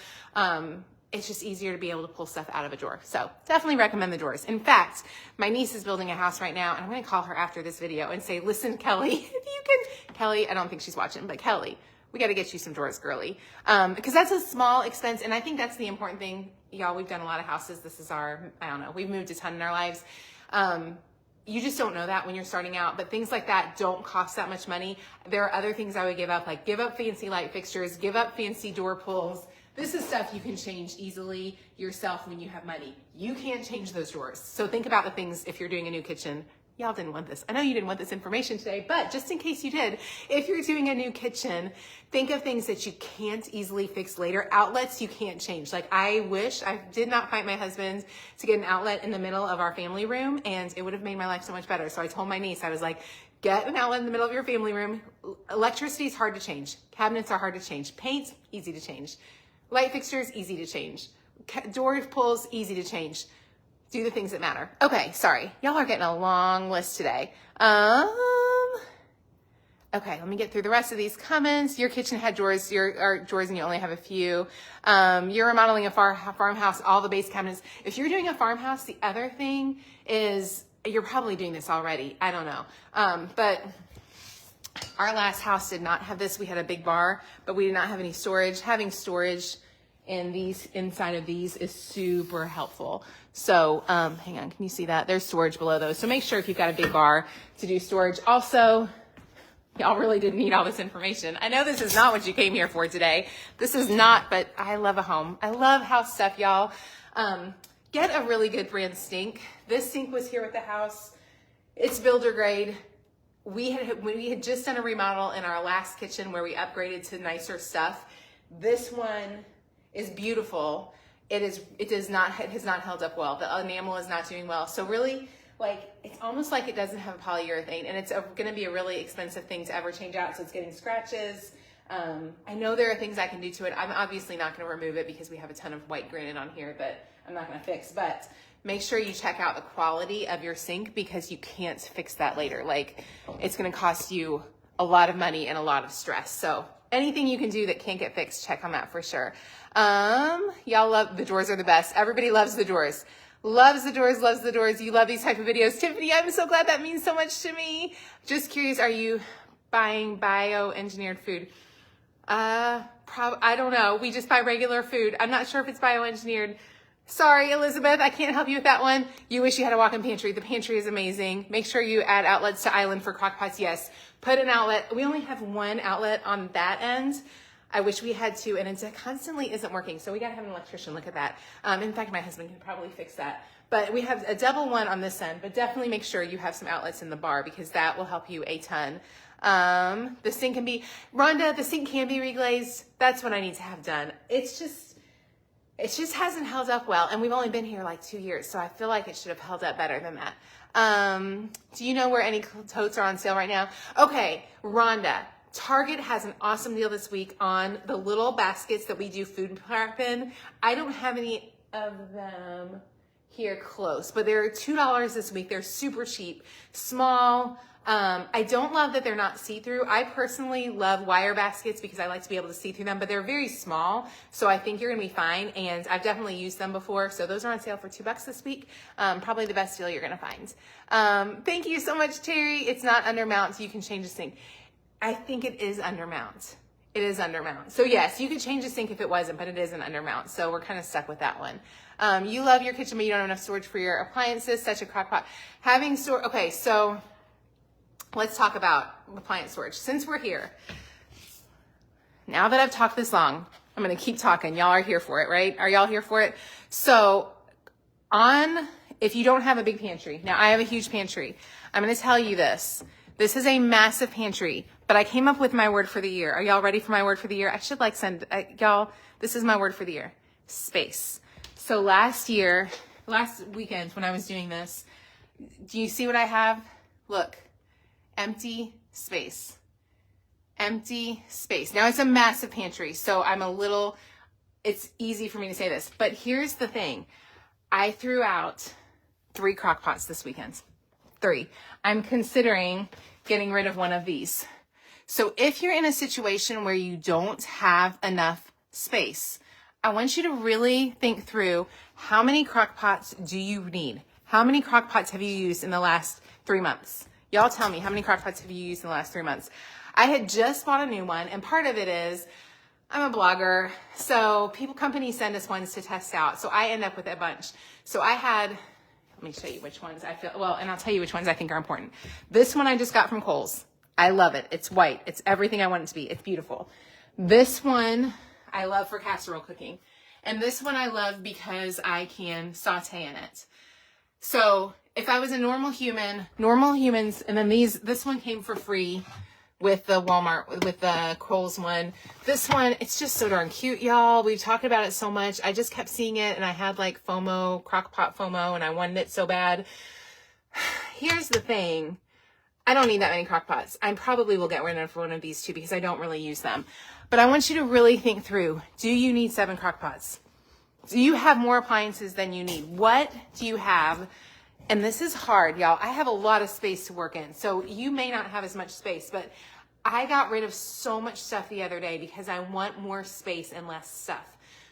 it's just easier to be able to pull stuff out of a drawer. So definitely recommend the drawers. In fact, my niece is building a house right now and I'm going to call her after this video and say, listen, Kelly, if you can, Kelly, I don't think she's watching, but Kelly, we got to get you some drawers, girly. Because that's a small expense. And I think that's the important thing. Y'all, we've done a lot of houses. This is our, I don't know, we've moved a ton in our lives. You just don't know that when you're starting out, but things like that don't cost that much money. There are other things I would give up, like give up fancy light fixtures, give up fancy door pulls. This is stuff you can change easily yourself when you have money. You can't change those drawers. So think about the things if you're doing a new kitchen. Y'all didn't want this. I know you didn't want this information today, but just in case you did, if you're doing a new kitchen, think of things that you can't easily fix later. Outlets you can't change. Like I wish I did not fight my husband to get an outlet in the middle of our family room, and it would have made my life so much better. So I told my niece, I was like, get an outlet in the middle of your family room. Electricity is hard to change. Cabinets are hard to change. Paint, easy to change. Light fixtures, easy to change. Door pulls, easy to change. Do the things that matter. Okay, sorry. Y'all are getting a long list today. Okay, let me get through the rest of these comments. Your kitchen had drawers, drawers and you only have a few. You're remodeling a farmhouse, all the base cabinets. If you're doing a farmhouse, the other thing is, you're probably doing this already. I don't know. But our last house did not have this. We had a big bar, but we did not have any storage. Having storage in these, inside of these is super helpful. So, hang on, can you see that? There's storage below those. So make sure if you've got a big bar to do storage. Also, y'all really didn't need all this information. I know this is not what you came here for today. This is not, but I love a home. I love house stuff, y'all. Get a really good brand sink. This sink was here at the house. It's builder grade. We had just done a remodel in our last kitchen where we upgraded to nicer stuff. This one is beautiful. It has not held up well. The enamel is not doing well. So really, like, it's almost like it doesn't have a polyurethane, and it's going to be a really expensive thing to ever change out. So it's getting scratches. I know there are things I can do to it. I'm obviously not going to remove it because we have a ton of white granite on here that I'm not going to fix, but make sure you check out the quality of your sink because you can't fix that later. Like, it's going to cost you a lot of money and a lot of stress. So anything you can do that can't get fixed, check on that for sure. Y'all love, the doors are the best. Everybody loves the doors. Loves the doors, loves the doors. You love these type of videos. Tiffany, I'm so glad, that means so much to me. Just curious, are you buying bioengineered food? I don't know. We just buy regular food. I'm not sure if it's bioengineered. Sorry, Elizabeth, I can't help you with that one. You wish you had a walk-in pantry. The pantry is amazing. Make sure you add outlets to island for crock pots. Yes, put an outlet. We only have one outlet on that end. I wish we had two, and it constantly isn't working. So we got to have an electrician look at that. In fact, my husband can probably fix that. But we have a double one on this end, but definitely make sure you have some outlets in the bar because that will help you a ton. The sink can be, Rhonda, the sink can be reglazed. That's what I need to have done. It just hasn't held up well. And we've only been here like 2 years. So I feel like it should have held up better than that. Do you know where any totes are on sale right now? Okay, Rhonda, Target has an awesome deal this week on the little baskets that we do food prep in. I don't have any of them here close, but they're $2 this week. They're super cheap, small. I don't love that they're not see-through. I personally love wire baskets because I like to be able to see through them, but they're very small. So I think you're gonna be fine. And I've definitely used them before. So those are on sale for $2 this week. Probably the best deal you're gonna find. Thank you so much, Terry. It's not under mount, so you can change the sink. I think it is under mount. It is under mount. So yes, you could change the sink if it wasn't, but it isn't under mount. So we're kind of stuck with that one. You love your kitchen, but you don't have enough storage for your appliances, such a crock pot. Having storage, okay, so let's talk about appliance storage. Since we're here, now that I've talked this long, I'm gonna keep talking. Y'all are here for it, right? Are y'all here for it? So if you don't have a big pantry, now I have a huge pantry. I'm gonna tell you this. This is a massive pantry, but I came up with my word for the year. Are y'all ready for my word for the year? I should y'all, this is my word for the year, space. So last weekend when I was doing this, do you see what I have? Look, empty space, empty space. Now it's a massive pantry, so it's easy for me to say this, but here's the thing. I threw out 3 crock pots this weekend. 3. I'm considering getting rid of one of these. So if you're in a situation where you don't have enough space, I want you to really think through how many crock pots do you need? How many crock pots have you used in the last 3 months? Y'all tell me, how many crock pots have you used in the last 3 months? I had just bought a new one, and part of it is I'm a blogger, so companies send us ones to test out. So I end up with a bunch. So let me show you which ones and I'll tell you which ones I think are important. This one I just got from Kohl's. I love it. It's white. It's everything I want it to be. It's beautiful. This one I love for casserole cooking. And this one I love because I can saute in it. So if I was a normal humans, and then this one came for free with the with the Kohl's one. This one, it's just so darn cute, y'all. We've talked about it so much. I just kept seeing it, and I had like FOMO, crockpot FOMO, and I wanted it so bad. Here's the thing. I don't need that many crock pots. I probably will get rid of one of these too because I don't really use them. But I want you to really think through. Do you need 7 crock pots? Do you have more appliances than you need? What do you have? And this is hard, y'all. I have a lot of space to work in. So you may not have as much space, but I got rid of so much stuff the other day because I want more space and less stuff.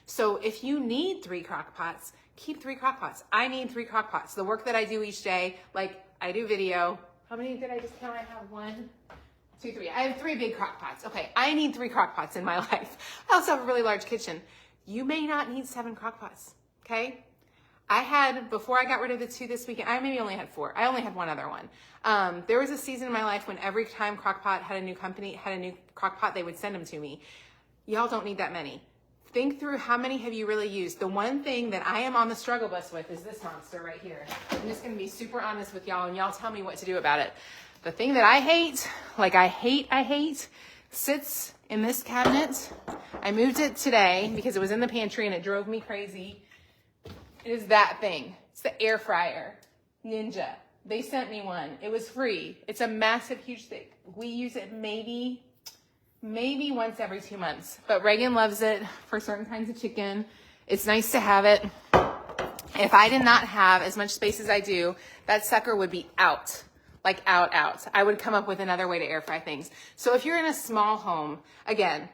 So if you need 3 crock pots, keep 3 crock pots. I need 3 crock pots. The work that I do each day, like I do video. How many did I just count? I have 1, 2, 3. I have 3 big crock pots. Okay, I need 3 crock pots in my life. I also have a really large kitchen. You may not need 7 crock pots, okay? Before I got rid of the 2 this weekend, I maybe only had 4. I only had 1 other one. There was a season in my life when every time Crock-Pot had a new company, had a new Crock-Pot, they would send them to me. Y'all don't need that many. Think through how many have you really used. The one thing that I am on the struggle bus with is this monster right here. I'm just gonna be super honest with y'all, and y'all tell me what to do about it. The thing that I hate, I hate, sits in this cabinet. I moved it today because it was in the pantry and it drove me crazy. It is that thing. It's the air fryer, Ninja. They sent me one. It was free. It's a massive, huge thing. We use it maybe maybe once every 2 months. But Reagan loves it for certain kinds of chicken. It's nice to have it. If I did not have as much space as I do, that sucker would be out. Like out. I would come up with another way to air fry things. So if you're in a small home, again,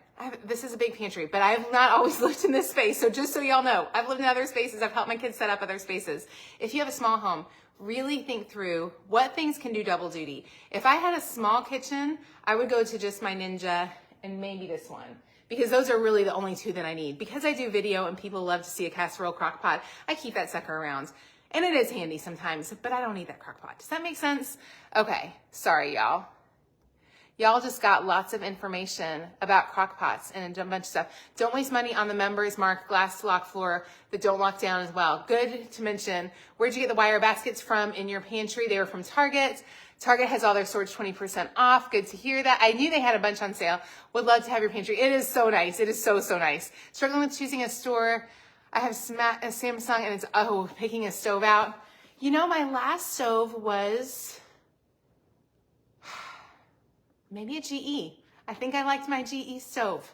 this is a big pantry, but I have not always lived in this space. So just so y'all know, I've lived in other spaces. I've helped my kids set up other spaces. If you have a small home, really think through what things can do double duty. If I had a small kitchen, I would go to just my Ninja and maybe this one, because those are really the only two that I need. Because I do video and people love to see a casserole crock pot, I keep that sucker around. And it is handy sometimes, but I don't need that crock pot. Does that make sense? Okay, sorry y'all. Y'all just got lots of information about crock pots and a bunch of stuff. Don't waste money on the members mark glass lock floor that don't lock down as well. Good to mention, where'd you get the wire baskets from in your pantry? They were from Target. Target has all their stores 20% off. Good to hear that. I knew they had a bunch on sale. Would love to have your pantry. It is so nice. It is so nice. Struggling with choosing a store. I have a Samsung and it's, picking a stove out. You know, my last stove was maybe a GE. I think I liked my GE stove.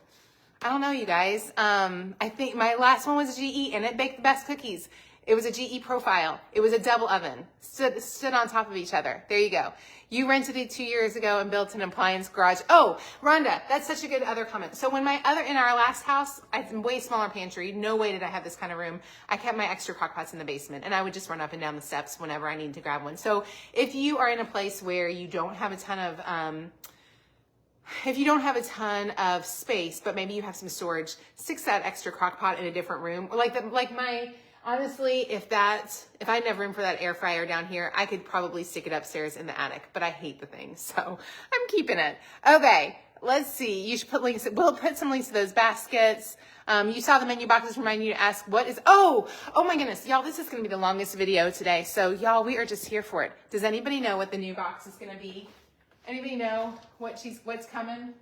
I don't know, you guys. I think my last one was a GE and it baked the best cookies. It was a GE profile. It was a double oven. Stood on top of each other. There you go. You rented it 2 years ago and built an appliance garage. Oh, Rhonda, that's such a good other comment. So when in our last house, I had a way smaller pantry. No way did I have this kind of room. I kept my extra crock pots in the basement and I would just run up and down the steps whenever I needed to grab one. So if you are in a place where you don't have a ton of, space, but maybe you have some storage, stick that extra crock pot in a different room. Or honestly, if I didn't have room for that air fryer down here, I could probably stick it upstairs in the attic, but I hate the thing, so I'm keeping it. Okay, let's see. You should put links. We'll put some links to those baskets. You saw the menu boxes remind you to ask what is, oh my goodness, y'all, this is going to be the longest video today. So y'all, we are just here for it. Does anybody know what the new box is going to be? Anybody know what's coming?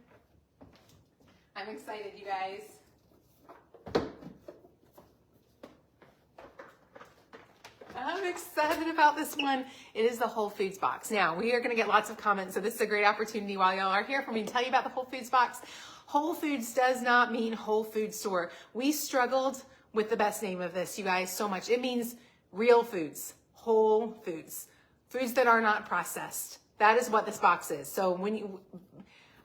I'm excited, you guys. I'm excited about this one. It is the Whole Foods box. Now, we are going to get lots of comments, so this is a great opportunity while y'all are here for me to tell you about the Whole Foods box. Whole Foods does not mean Whole Food Store. We struggled with the best name of this, you guys, so much. It means real foods, whole foods, foods that are not processed. That is what this box is. So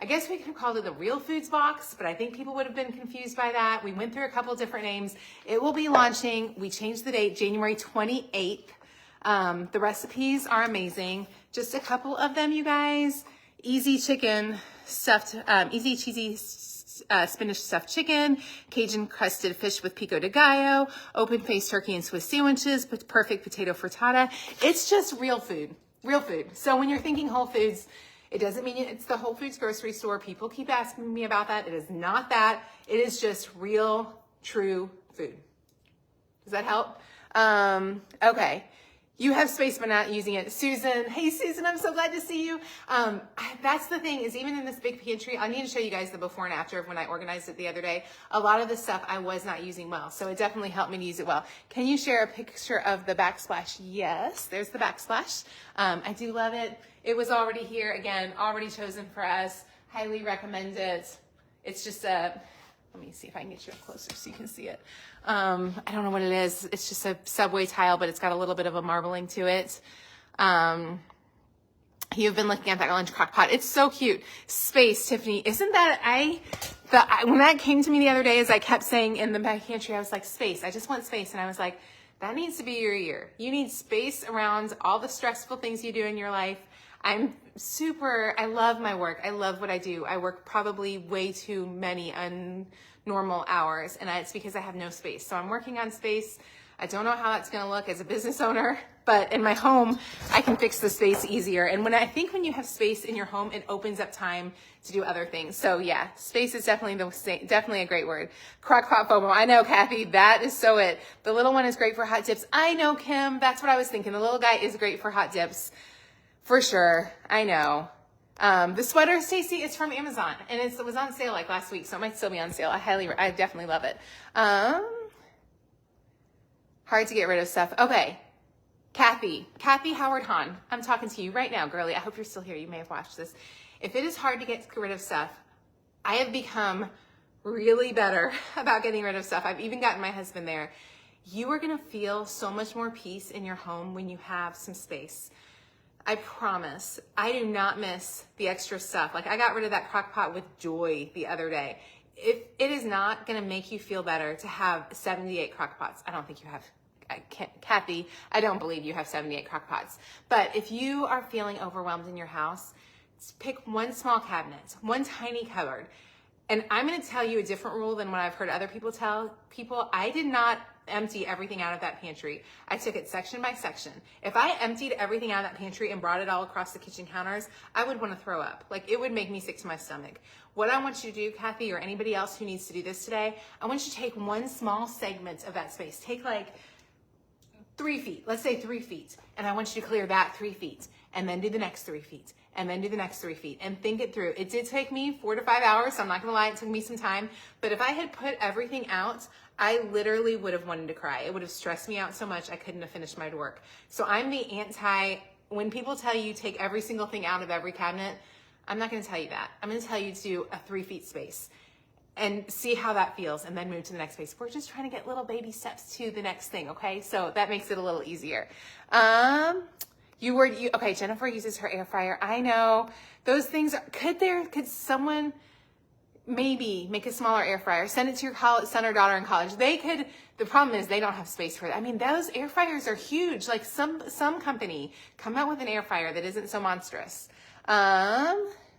I guess we could have called it the Real Foods box, but I think people would have been confused by that. We went through a couple different names. It will be launching, we changed the date, January 28th. The recipes are amazing. Just a couple of them, you guys. Easy chicken stuffed, easy cheesy spinach stuffed chicken, Cajun crusted fish with pico de gallo, open faced turkey and Swiss sandwiches, perfect potato frittata. It's just real food, real food. So when you're thinking Whole Foods, it doesn't mean it's the Whole Foods grocery store. People keep asking me about that. It is not that. It is just real, true food. Does that help? Okay. You have space but not using it. Susan, hey Susan, I'm so glad to see you. That's the thing is even in this big pantry, I need to show you guys the before and after of when I organized it the other day. A lot of the stuff I was not using well, so it definitely helped me to use it well. Can you share a picture of the backsplash? Yes, there's the backsplash. I do love it. It was already here, again, already chosen for us. Highly recommend it. It's just let me see if I can get you up closer so you can see it. I don't know what it is. It's just a Subway tile, but it's got a little bit of a marbling to it. You've been looking at that lunch crock pot. It's so cute. Space, Tiffany. Isn't that, when that came to me the other day, as I kept saying in the back pantry, I was like, space. I just want space. And I was like, that needs to be your year. You need space around all the stressful things you do in your life. I love my work. I love what I do. I work probably way too many normal hours, and it's because I have no space. So I'm working on space. I don't know how that's going to look as a business owner, but in my home, I can fix the space easier. And when you have space in your home, it opens up time to do other things. So yeah, space is definitely a great word. Crock-pot FOMO. I know, Kathy, that is so it. The little one is great for hot dips. I know, Kim. That's what I was thinking. The little guy is great for hot dips. For sure. I know. The sweater, Stacey, is from Amazon, and it was on sale like last week, so it might still be on sale. I definitely love it. Hard to get rid of stuff. Okay. Kathy Howard Hahn, I'm talking to you right now, girlie. I hope you're still here. You may have watched this. If it is hard to get rid of stuff, I have become really better about getting rid of stuff. I've even gotten my husband there. You are gonna feel so much more peace in your home when you have some space. I promise. I do not miss the extra stuff. Like, I got rid of that crock pot with joy the other day. If it is not gonna make you feel better to have 78 crock pots, I don't think you have, Kathy, I don't believe you have 78 crock pots. But if you are feeling overwhelmed in your house, pick one small cabinet, one tiny cupboard. And I'm gonna tell you a different rule than what I've heard other people tell people. I did not empty everything out of that pantry. I took it section by section. If I emptied everything out of that pantry and brought it all across the kitchen counters, I would want to throw up. Like, it would make me sick to my stomach. What I want you to do, Kathy, or anybody else who needs to do this today, I want you to take one small segment of that space. Take like 3 feet, let's say 3 feet. And I want you to clear that 3 feet and then do the next 3 feet and then do the next 3 feet and think it through. It did take me 4 to 5 hours. So I'm not gonna lie, it took me some time, but if I had put everything out, I literally would have wanted to cry. It would have stressed me out so much I couldn't have finished my work. So I'm the when people tell you take every single thing out of every cabinet, I'm not gonna tell you that. I'm gonna tell you to do a 3 feet space and see how that feels and then move to the next space. We're just trying to get little baby steps to the next thing, okay? So that makes it a little easier. Okay, Jennifer uses her air fryer. I know those things could someone maybe make a smaller air fryer, send it to your son or daughter in college. The problem is they don't have space for it. I mean, those air fryers are huge. Like some company come out with an air fryer that isn't so monstrous.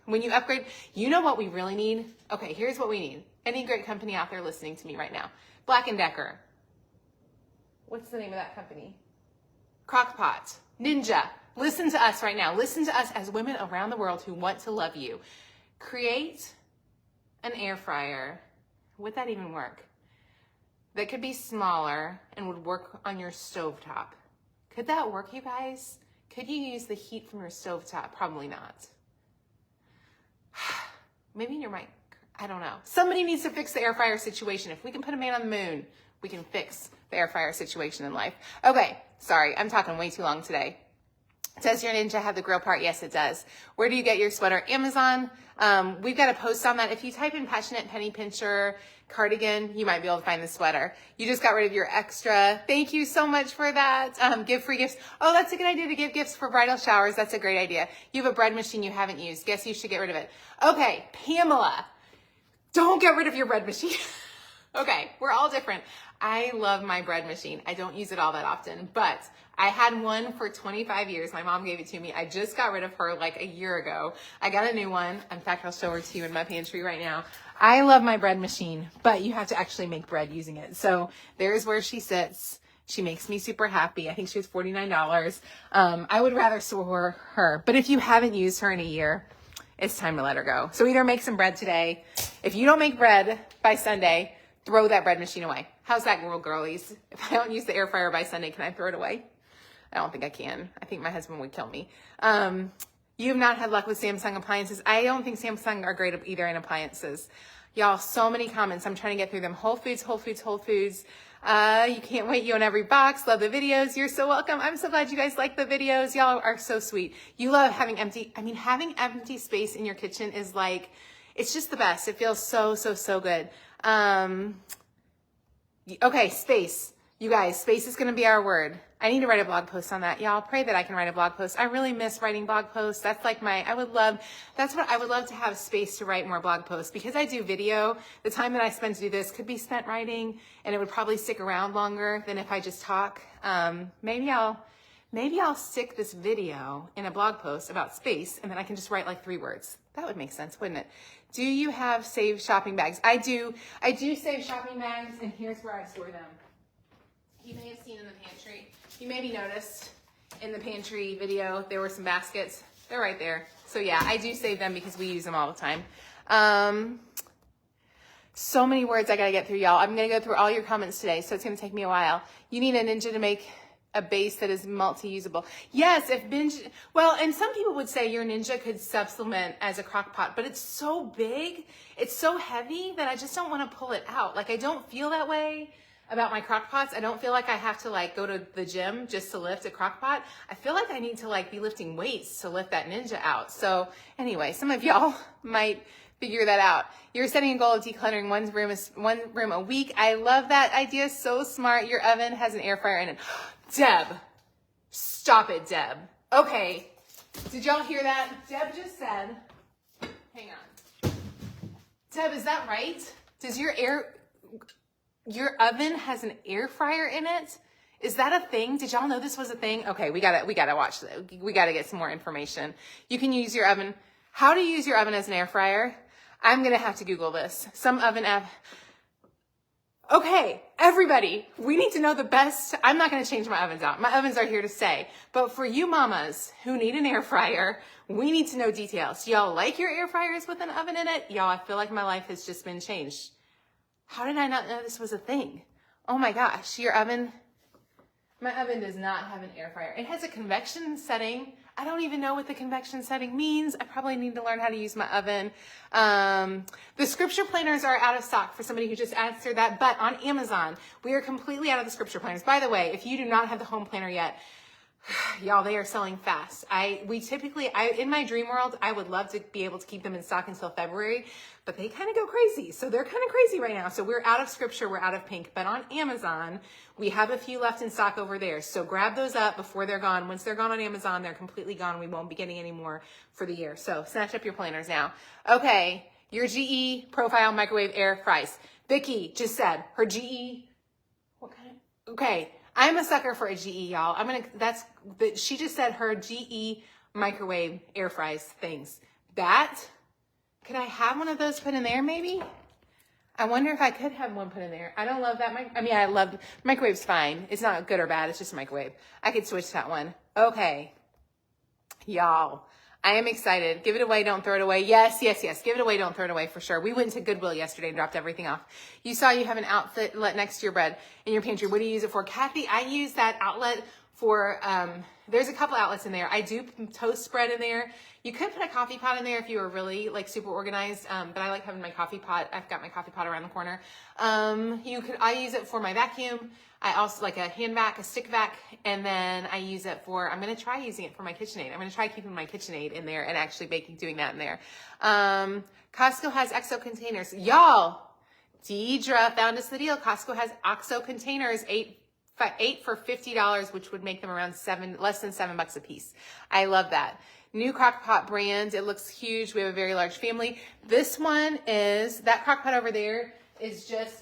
When you upgrade, you know what we really need? Okay, here's what we need. Any great company out there listening to me right now. Black & Decker. What's the name of that company? Crockpot. Ninja. Listen to us right now. Listen to us as women around the world who want to love you. Create an air fryer. Would that even work? That could be smaller and would work on your stovetop. Could that work, you guys? Could you use the heat from your stovetop? Probably not. Maybe in your mic. I don't know. Somebody needs to fix the air fryer situation. If we can put a man on the moon, we can fix the air fryer situation in life. Okay, sorry, I'm talking way too long today. Does your Ninja have the grill part? Yes, it does. Where do you get your sweater? Amazon. We've got a post on that. If you type in Passionate Penny Pincher cardigan, you might be able to find the sweater. You just got rid of your extra. Thank you so much for that. Give free gifts. Oh, that's a good idea to give gifts for bridal showers. That's a great idea. You have a bread machine you haven't used. Guess you should get rid of it. Okay, Pamela, don't get rid of your bread machine. Okay, we're all different. I love my bread machine. I don't use it all that often, but I had one for 25 years. My mom gave it to me. I just got rid of her like a year ago. I got a new one. In fact, I'll show her to you in my pantry right now. I love my bread machine, but you have to actually make bread using it. So there's where she sits. She makes me super happy. I think she was $49. I would rather store her, but if you haven't used her in a year, it's time to let her go. So either make some bread today. If you don't make bread by Sunday, throw that bread machine away. How's that, girlies? If I don't use the air fryer by Sunday, can I throw it away? I don't think I can. I think my husband would kill me. You have not had luck with Samsung appliances. I don't think Samsung are great either in appliances. Y'all, so many comments. I'm trying to get through them. Whole Foods, Whole Foods, Whole Foods. You can't wait. You on every box. Love the videos. You're so welcome. I'm so glad you guys like the videos. Y'all are so sweet. You love having having empty space in your kitchen is like, it's just the best. It feels so, so, so good. Okay, space. You guys, space is going to be our word. I need to write a blog post on that. Y'all pray that I can write a blog post. I really miss writing blog posts. That's like that's what I would love to have space to write more blog posts because I do video. The time that I spend to do this could be spent writing and it would probably stick around longer than if I just talk. Maybe I'll stick this video in a blog post about space and then I can just write like 3 words. That would make sense, wouldn't it? Do you have saved shopping bags? I do save shopping bags and here's where I store them. You may have seen in the pantry, you maybe noticed in the pantry video, there were some baskets. They're right there. So yeah, I do save them because we use them all the time. So many words I gotta get through, y'all. I'm gonna go through all your comments today, so it's gonna take me a while. You need a Ninja to make a base that is multi-usable. Yes, and some people would say your Ninja could supplement as a crock pot, but it's so big, it's so heavy that I just don't wanna pull it out. Like I don't feel that way about my crock pots. I don't feel like I have to like go to the gym just to lift a crock pot. I feel like I need to like be lifting weights to lift that Ninja out. So anyway, some of y'all might figure that out. You're setting a goal of decluttering one room a week. I love that idea. So smart. Your oven has an air fryer in it. Deb, stop it, Deb. Okay. Did y'all hear that? Deb just said, hang on. Deb, is that right? Does your oven has an air fryer in it? Is that a thing? Did y'all know this was a thing? Okay, we gotta watch that. We gotta get some more information. You can use your oven. How to use your oven as an air fryer? I'm gonna have to Google this. Some oven app. Okay, everybody, we need to know the best. I'm not gonna change my ovens out. My ovens are here to stay. But for you mamas who need an air fryer, we need to know details. Y'all like your air fryers with an oven in it? Y'all, I feel like my life has just been changed. How did I not know this was a thing? Oh my gosh, your oven. My oven does not have an air fryer. It has a convection setting. I don't even know what the convection setting means. I probably need to learn how to use my oven. The scripture planners are out of stock for somebody who just answered that, but on Amazon, we are completely out of the scripture planners. By the way, if you do not have the home planner yet, y'all, they are selling fast. In my dream world, I would love to be able to keep them in stock until February, but they kind of go crazy. So they're kind of crazy right now. So we're out of scripture, we're out of pink, but on Amazon, we have a few left in stock over there. So grab those up before they're gone. Once they're gone on Amazon, they're completely gone. We won't be getting any more for the year. So snatch up your planners now. Okay, your GE profile microwave air fries. Vicki just said her GE, what kind of, okay. I'm a sucker for a GE, y'all. She just said her GE microwave air fries things. Could I have one of those put in there maybe? I wonder if I could have one put in there. I don't love that. Microwave's fine. It's not good or bad. It's just a microwave. I could switch that one. Okay. Y'all, I am excited. Give it away. Don't throw it away. Yes. Give it away. Don't throw it away for sure. We went to Goodwill yesterday and dropped everything off. You saw you have an outlet next to your bread in your pantry. What do you use it for? Kathy, I use that outlet for, there's a couple outlets in there. I do toast bread in there. You could put a coffee pot in there if you were really like super organized. But I like having my coffee pot. I've got my coffee pot around the corner. I use it for my vacuum. I also like a hand vac, a stick vac, and then I use it for, I'm going to try using it for my KitchenAid. I'm going to try keeping my KitchenAid in there and actually doing that in there. Costco has XO containers. Y'all, Deidre found us the deal. Costco has OXO containers, eight for $50, which would make them around less than $7 a piece. I love that. New crockpot brand. It looks huge. We have a very large family. This one is, that crockpot over there is just,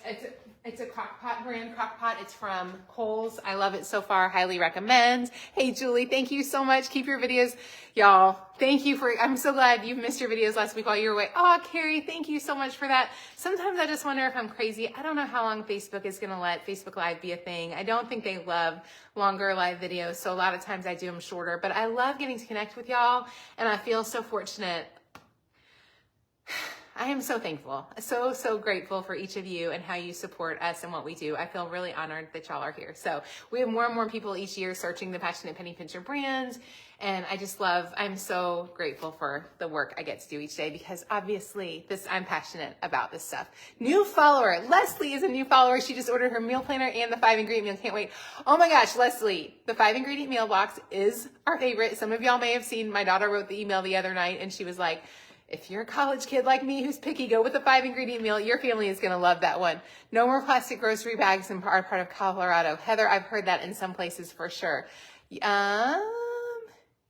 it's a crockpot brand crockpot. It's from Kohl's. I love it so far. Highly recommend. Hey, Julie, thank you so much. Keep your videos. Y'all, thank you I'm so glad you missed your videos last week while you were away. Oh, Carrie, thank you so much for that. Sometimes I just wonder if I'm crazy. I don't know how long Facebook is going to let Facebook Live be a thing. I don't think they love longer live videos. So a lot of times I do them shorter, but I love getting to connect with y'all. And I feel so fortunate. I am so thankful, so grateful for each of you and how you support us and what we do. I feel really honored that y'all are here. So we have more and more people each year searching the Passionate Penny Pincher brand. And I'm so grateful for the work I get to do each day because obviously I'm passionate about this stuff. New follower, Leslie is a new follower. She just ordered her meal planner and the 5-ingredient meal. Can't wait. Oh my gosh, Leslie, the 5-ingredient meal box is our favorite. Some of y'all may have seen my daughter wrote the email the other night and she was like, if you're a college kid like me who's picky, go with the 5-ingredient meal. Your family is going to love that one. No more plastic grocery bags in our part of Colorado. Heather, I've heard that in some places for sure.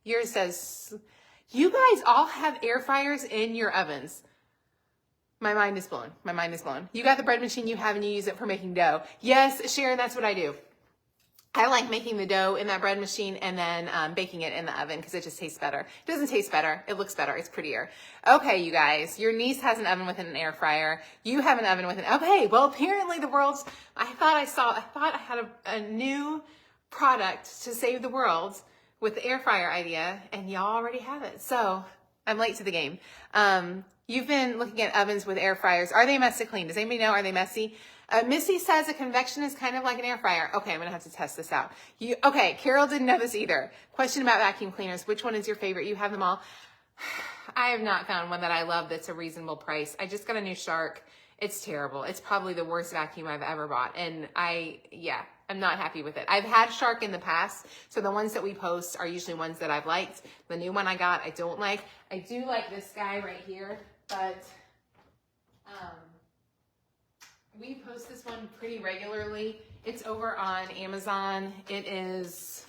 Yours says, you guys all have air fryers in your ovens. My mind is blown. You got the bread machine you have and you use it for making dough. Yes, Sharon, that's what I do. I like making the dough in that bread machine and then baking it in the oven because it just tastes better. It doesn't taste better. It looks better. It's prettier. Okay, you guys. Your niece has an oven with an air fryer. You have an oven with okay, well, apparently I thought I had a new product to save the world with the air fryer idea, and y'all already have it. So I'm late to the game. You've been looking at ovens with air fryers. Are they messy to clean? Does anybody know? Are they messy? Missy says a convection is kind of like an air fryer. Okay, I'm going to have to test this out. Okay, Carol didn't know this either. Question about vacuum cleaners. Which one is your favorite? You have them all. I have not found one that I love that's a reasonable price. I just got a new Shark. It's terrible. It's probably the worst vacuum I've ever bought. And I'm not happy with it. I've had Shark in the past, so the ones that we post are usually ones that I've liked. The new one I got, I don't like. I do like this guy right here, but We post this one pretty regularly. It's over on Amazon. It is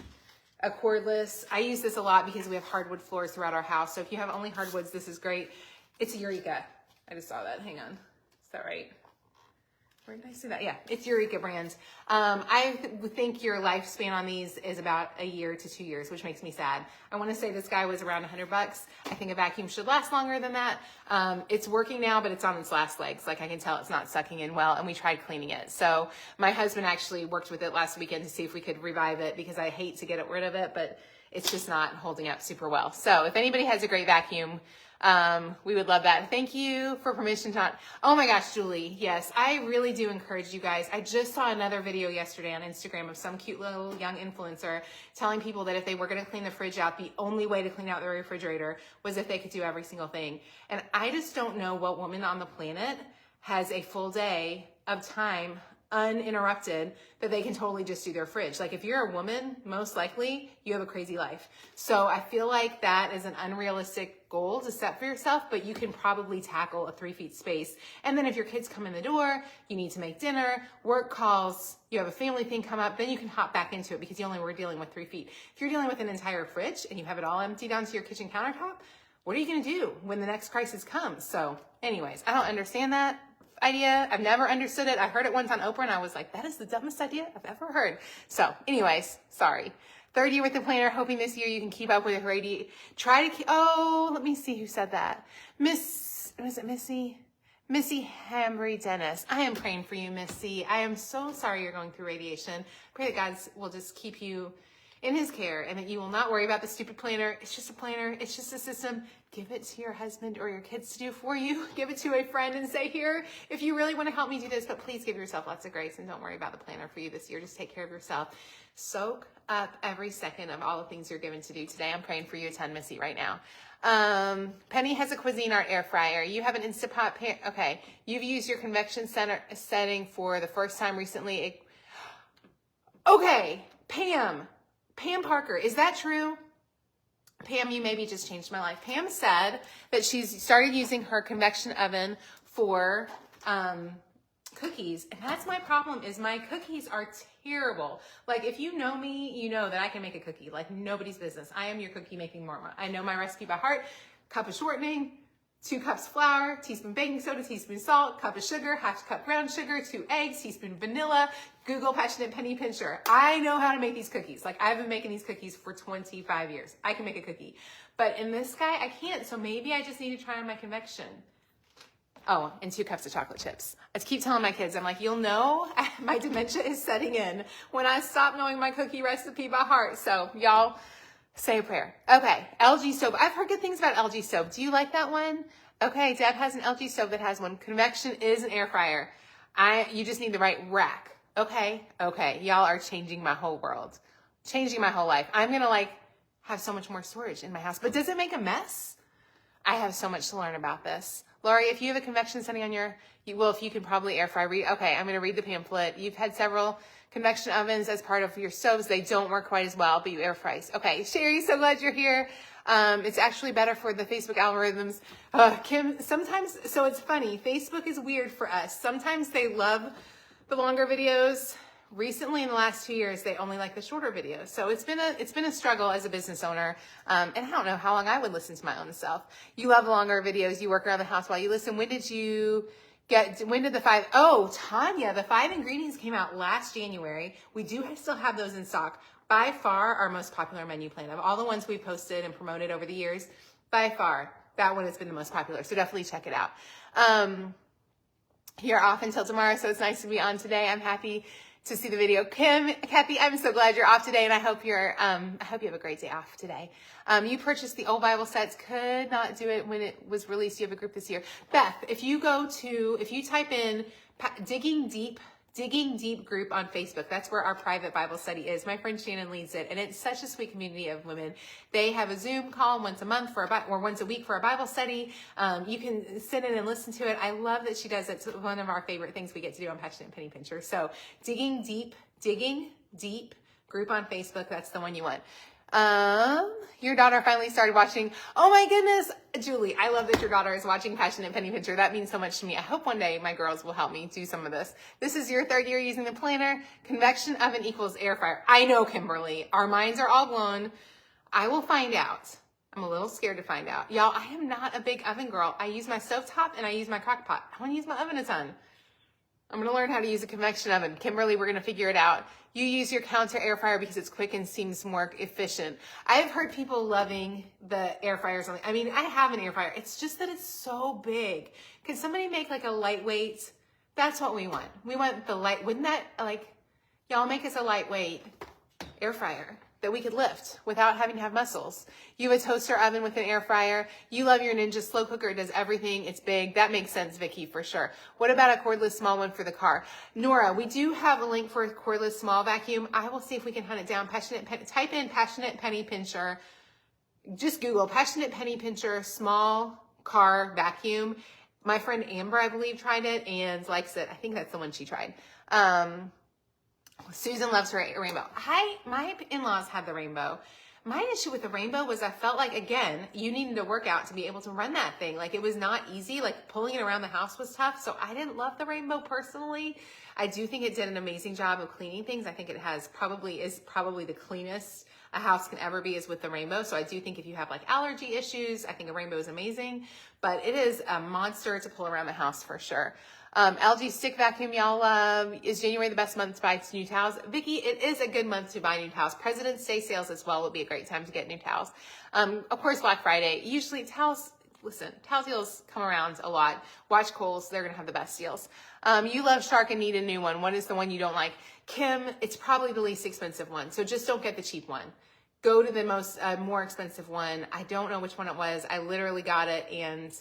a cordless. I use this a lot because we have hardwood floors throughout our house. So if you have only hardwoods, this is great. It's Eureka. I just saw that. Hang on. Is that right? Where did I see that? Yeah, it's Eureka brand. I think your lifespan on these is about a year to 2 years, which makes me sad. I want to say this guy was around $100. I think a vacuum should last longer than that. It's working now, but it's on its last legs. Like I can tell it's not sucking in well, and we tried cleaning it. So my husband actually worked with it last weekend to see if we could revive it because I hate to get rid of it, but it's just not holding up super well. So if anybody has a great vacuum, we would love that. Thank you for permission to, oh my gosh, Julie. Yes, I really do encourage you guys. I just saw another video yesterday on Instagram of some cute little young influencer telling people that if they were going to clean the fridge out, the only way to clean out the refrigerator was if they could do every single thing. And I just don't know what woman on the planet has a full day of time uninterrupted that they can totally just do their fridge. Like if you're a woman, most likely you have a crazy life. So I feel like that is an unrealistic goal to set for yourself, but you can probably tackle a 3 feet space. And then if your kids come in the door, you need to make dinner, work calls, you have a family thing come up, then you can hop back into it because you only were dealing with 3 feet. If you're dealing with an entire fridge and you have it all emptied onto your kitchen countertop, what are you going to do when the next crisis comes? So anyways, I don't understand that idea. I've never understood it. I heard it once on Oprah and I was like, that is the dumbest idea I've ever heard. So anyways, sorry. 3rd year with the planner, hoping this year you can keep up with your try to keep, oh, let me see who said that. Was it Missy? Missy Hambry Dennis. I am praying for you, Missy. I am so sorry you're going through radiation. Pray that God will just keep you in his care and that you will not worry about the stupid planner. It's just a planner. It's just a system. Give it to your husband or your kids to do for you. Give it to a friend and say, here, if you really want to help me do this, but please give yourself lots of grace and don't worry about the planner for you this year. Just take care of yourself. Soak up every second of all the things you're given to do today. I'm praying for you a ton, Missy, right now. Penny has a Cuisinart air fryer. You have an Instapot okay. You've used your convection center setting for the first time recently. Okay, Pam Parker, is that true? Pam, you maybe just changed my life. Pam said that she's started using her convection oven for cookies. And that's my problem is my cookies are terrible. Like if you know me, you know that I can make a cookie like nobody's business. I am your cookie making mama. I know my recipe by heart. Cup of shortening, 2 cups flour, teaspoon baking soda, teaspoon salt, cup of sugar, half cup brown sugar, 2 eggs, teaspoon vanilla, Google Passionate Penny Pincher. I know how to make these cookies. Like I've been making these cookies for 25 years. I can make a cookie. But in this guy, I can't. So maybe I just need to try on my convection. Oh, and 2 cups of chocolate chips. I keep telling my kids, I'm like, you'll know my dementia is setting in when I stop knowing my cookie recipe by heart. So y'all, say a prayer. Okay, LG stove. I've heard good things about LG stove. Do you like that one? Okay, Deb has an LG stove that has one. Convection is an air fryer. You just need the right rack. Okay. Y'all are changing my whole world. Changing my whole life. I'm going to have so much more storage in my house. But does it make a mess? I have so much to learn about this. Lori, if you have a convection setting on if you can probably air fry. Okay, I'm going to read the pamphlet. You've had several convection ovens as part of your stoves. They don't work quite as well, but you air fry. Okay, Sherry, so glad you're here. It's actually better for the Facebook algorithms. Kim, sometimes, so it's funny. Facebook is weird for us. Sometimes they love the longer videos. Recently, in the last 2 years, they only like the shorter videos. So it's been a struggle as a business owner. And I don't know how long I would listen to my own self. You love longer videos. You work around the house while you listen. When did Tanya, the 5 ingredients came out last January. We do still have those in stock. By far our most popular menu plan of all the ones we posted and promoted over the years. By far, that one has been the most popular. So definitely check it out. You're off until tomorrow, so it's nice to be on today. I'm happy to see the video. Kathy, I'm so glad you're off today, and I hope you have a great day off today. You purchased the old Bible sets, could not do it when it was released. You have a group this year. Beth, if you type in Digging Deep group on Facebook, that's where our private Bible study is. My friend Shannon leads it, and it's such a sweet community of women. They have a Zoom call once a month or once a week for a Bible study. You can sit in and listen to it. I love that she does it. It's one of our favorite things we get to do on Passionate Penny Pincher. So Digging Deep group on Facebook, that's the one you want. Your daughter finally started watching. Oh my goodness, Julie, I love that your daughter is watching Passionate Penny Pincher. That means so much to me. I hope one day my girls will help me do some of this. This is your third year using the planner. Convection oven equals air fryer. I know, Kimberly. Our minds are all blown. I will find out. I'm a little scared to find out. Y'all, I am not a big oven girl. I use my stovetop and I use my crock pot. I want to use my oven a ton. I'm going to learn how to use a convection oven. Kimberly, we're going to figure it out. You use your counter air fryer because it's quick and seems more efficient. I've heard people loving the air fryers. I mean, I have an air fryer. It's just that it's so big. Can somebody make like a lightweight? That's what we want. We want the light. Wouldn't that, like, y'all make us a lightweight air fryer that we could lift without having to have muscles. You have a toaster oven with an air fryer. You love your Ninja slow cooker. It does everything. It's big. That makes sense, Vicky, for sure. What about a cordless small one for the car? Nora, we do have a link for a cordless small vacuum. I will see if we can hunt it down. Type in Passionate Penny Pincher. Just Google Passionate Penny Pincher small car vacuum. My friend Amber, I believe, tried it and likes it. I think that's the one she tried. Susan loves her rainbow. My in-laws had the rainbow. My issue with the rainbow was I felt like, again, you needed to work out to be able to run that thing. Like, it was not easy. Like, pulling it around the house was tough. So I didn't love the rainbow personally. I do think it did an amazing job of cleaning things. I think it is probably the cleanest a house can ever be is with the rainbow. So I do think if you have like allergy issues, I think a rainbow is amazing. But it is a monster to pull around the house for sure. LG stick vacuum, y'all love. Is January the best month to buy new towels? Vicky, it is a good month to buy new towels. President's Day sales as well would be a great time to get new towels. Of course, Black Friday. Usually towels, listen, towel deals come around a lot. Watch Kohl's, they're going to have the best deals. You love Shark and need a new one. What is the one you don't like? Kim, it's probably the least expensive one. So just don't get the cheap one. Go to the more expensive one. I don't know which one it was. I literally got it and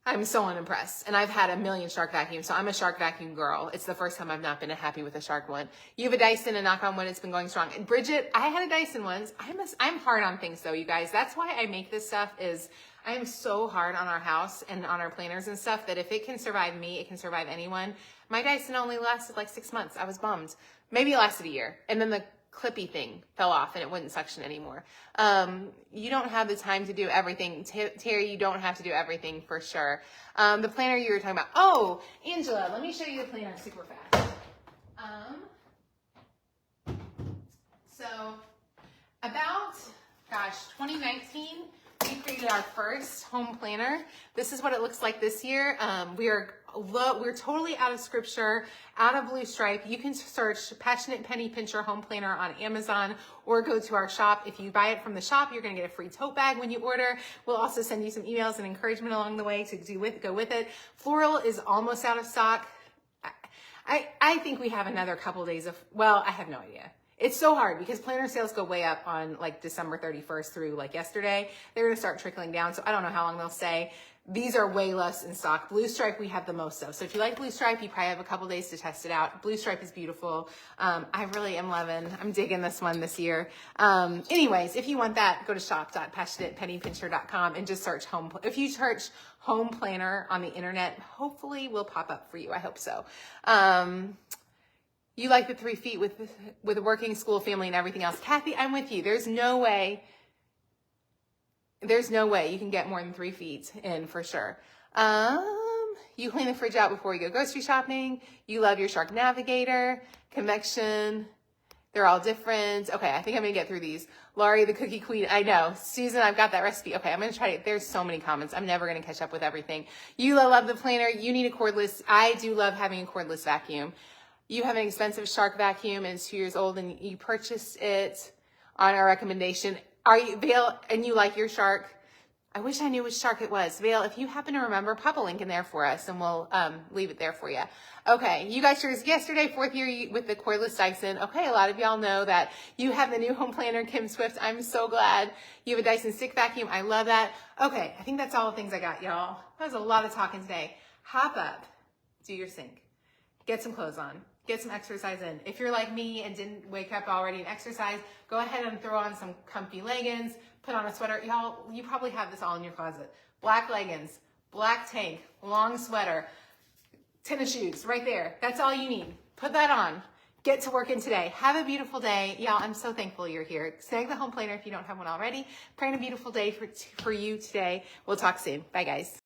I'm so unimpressed. And I've had a million Shark vacuums, so I'm a Shark vacuum girl. It's the first time I've not been happy with a Shark one. You have a Dyson, and knock on wood, it's been going strong. And Bridget, I had a Dyson once. I'm hard on things though, you guys. That's why I make this stuff is I am so hard on our house and on our planners and stuff that if it can survive me, it can survive anyone. My Dyson only lasted like 6 months. I was bummed. Maybe it lasted a year. And then the clippy thing fell off and it wouldn't suction anymore. You don't have the time to do everything. Terry, you don't have to do everything for sure. The planner you were talking about. Oh, Angela, let me show you the planner super fast. So about, 2019, we created our first home planner. This is what it looks like this year. We're totally out of scripture, out of Blue Stripe. You can search Passionate Penny Pincher Home Planner on Amazon or go to our shop. If you buy it from the shop, you're going to get a free tote bag when you order. We'll also send you some emails and encouragement along the way to go with it. Floral is almost out of stock. I think we have another couple days of, I have no idea. It's so hard because planner sales go way up on like December 31st through like yesterday. They're going to start trickling down. So I don't know how long they'll stay. These are way less in stock. Blue Stripe, we have the most of. So if you like Blue Stripe, you probably have a couple days to test it out. Blue Stripe is beautiful. I really am I'm digging this one this year. Anyways, if you want that, go to shop.passionatepennypincher.com and just search home. If you search home planner on the internet, hopefully will pop up for you. I hope so. You like the 3 feet with a working school family and everything else. Kathy, I'm with you. There's no way you can get more than 3 feet in for sure. You clean the fridge out before you go grocery shopping. You love your Shark Navigator, convection. They're all different. Okay, I think I'm gonna get through these. Laurie, the cookie queen. I know. Susan, I've got that recipe. Okay, I'm gonna try it. There's so many comments. I'm never gonna catch up with everything. You love the planner. You need a cordless. I do love having a cordless vacuum. You have an expensive Shark vacuum and it's 2 years old and you purchased it on our recommendation. Are you, Vale, and you like your Shark? I wish I knew which Shark it was. Vale, if you happen to remember, pop a link in there for us and we'll leave it there for you. Okay, you guys yours yesterday, 4th year with the cordless Dyson. Okay, a lot of y'all know that you have the new home planner, Kim Swift. I'm so glad. You have a Dyson stick vacuum. I love that. Okay, I think that's all the things I got, y'all. That was a lot of talking today. Hop up, do your sink, get some clothes on. Get some exercise in. If you're like me and didn't wake up already and exercise, go ahead and throw on some comfy leggings, put on a sweater. Y'all, you probably have this all in your closet. Black leggings, black tank, long sweater, tennis shoes, right there. That's all you need. Put that on. get to work in today. Have a beautiful day. Y'all, I'm so thankful you're here. Snag the home planner if you don't have one already. Praying a beautiful day for you today. We'll talk soon. Bye, guys.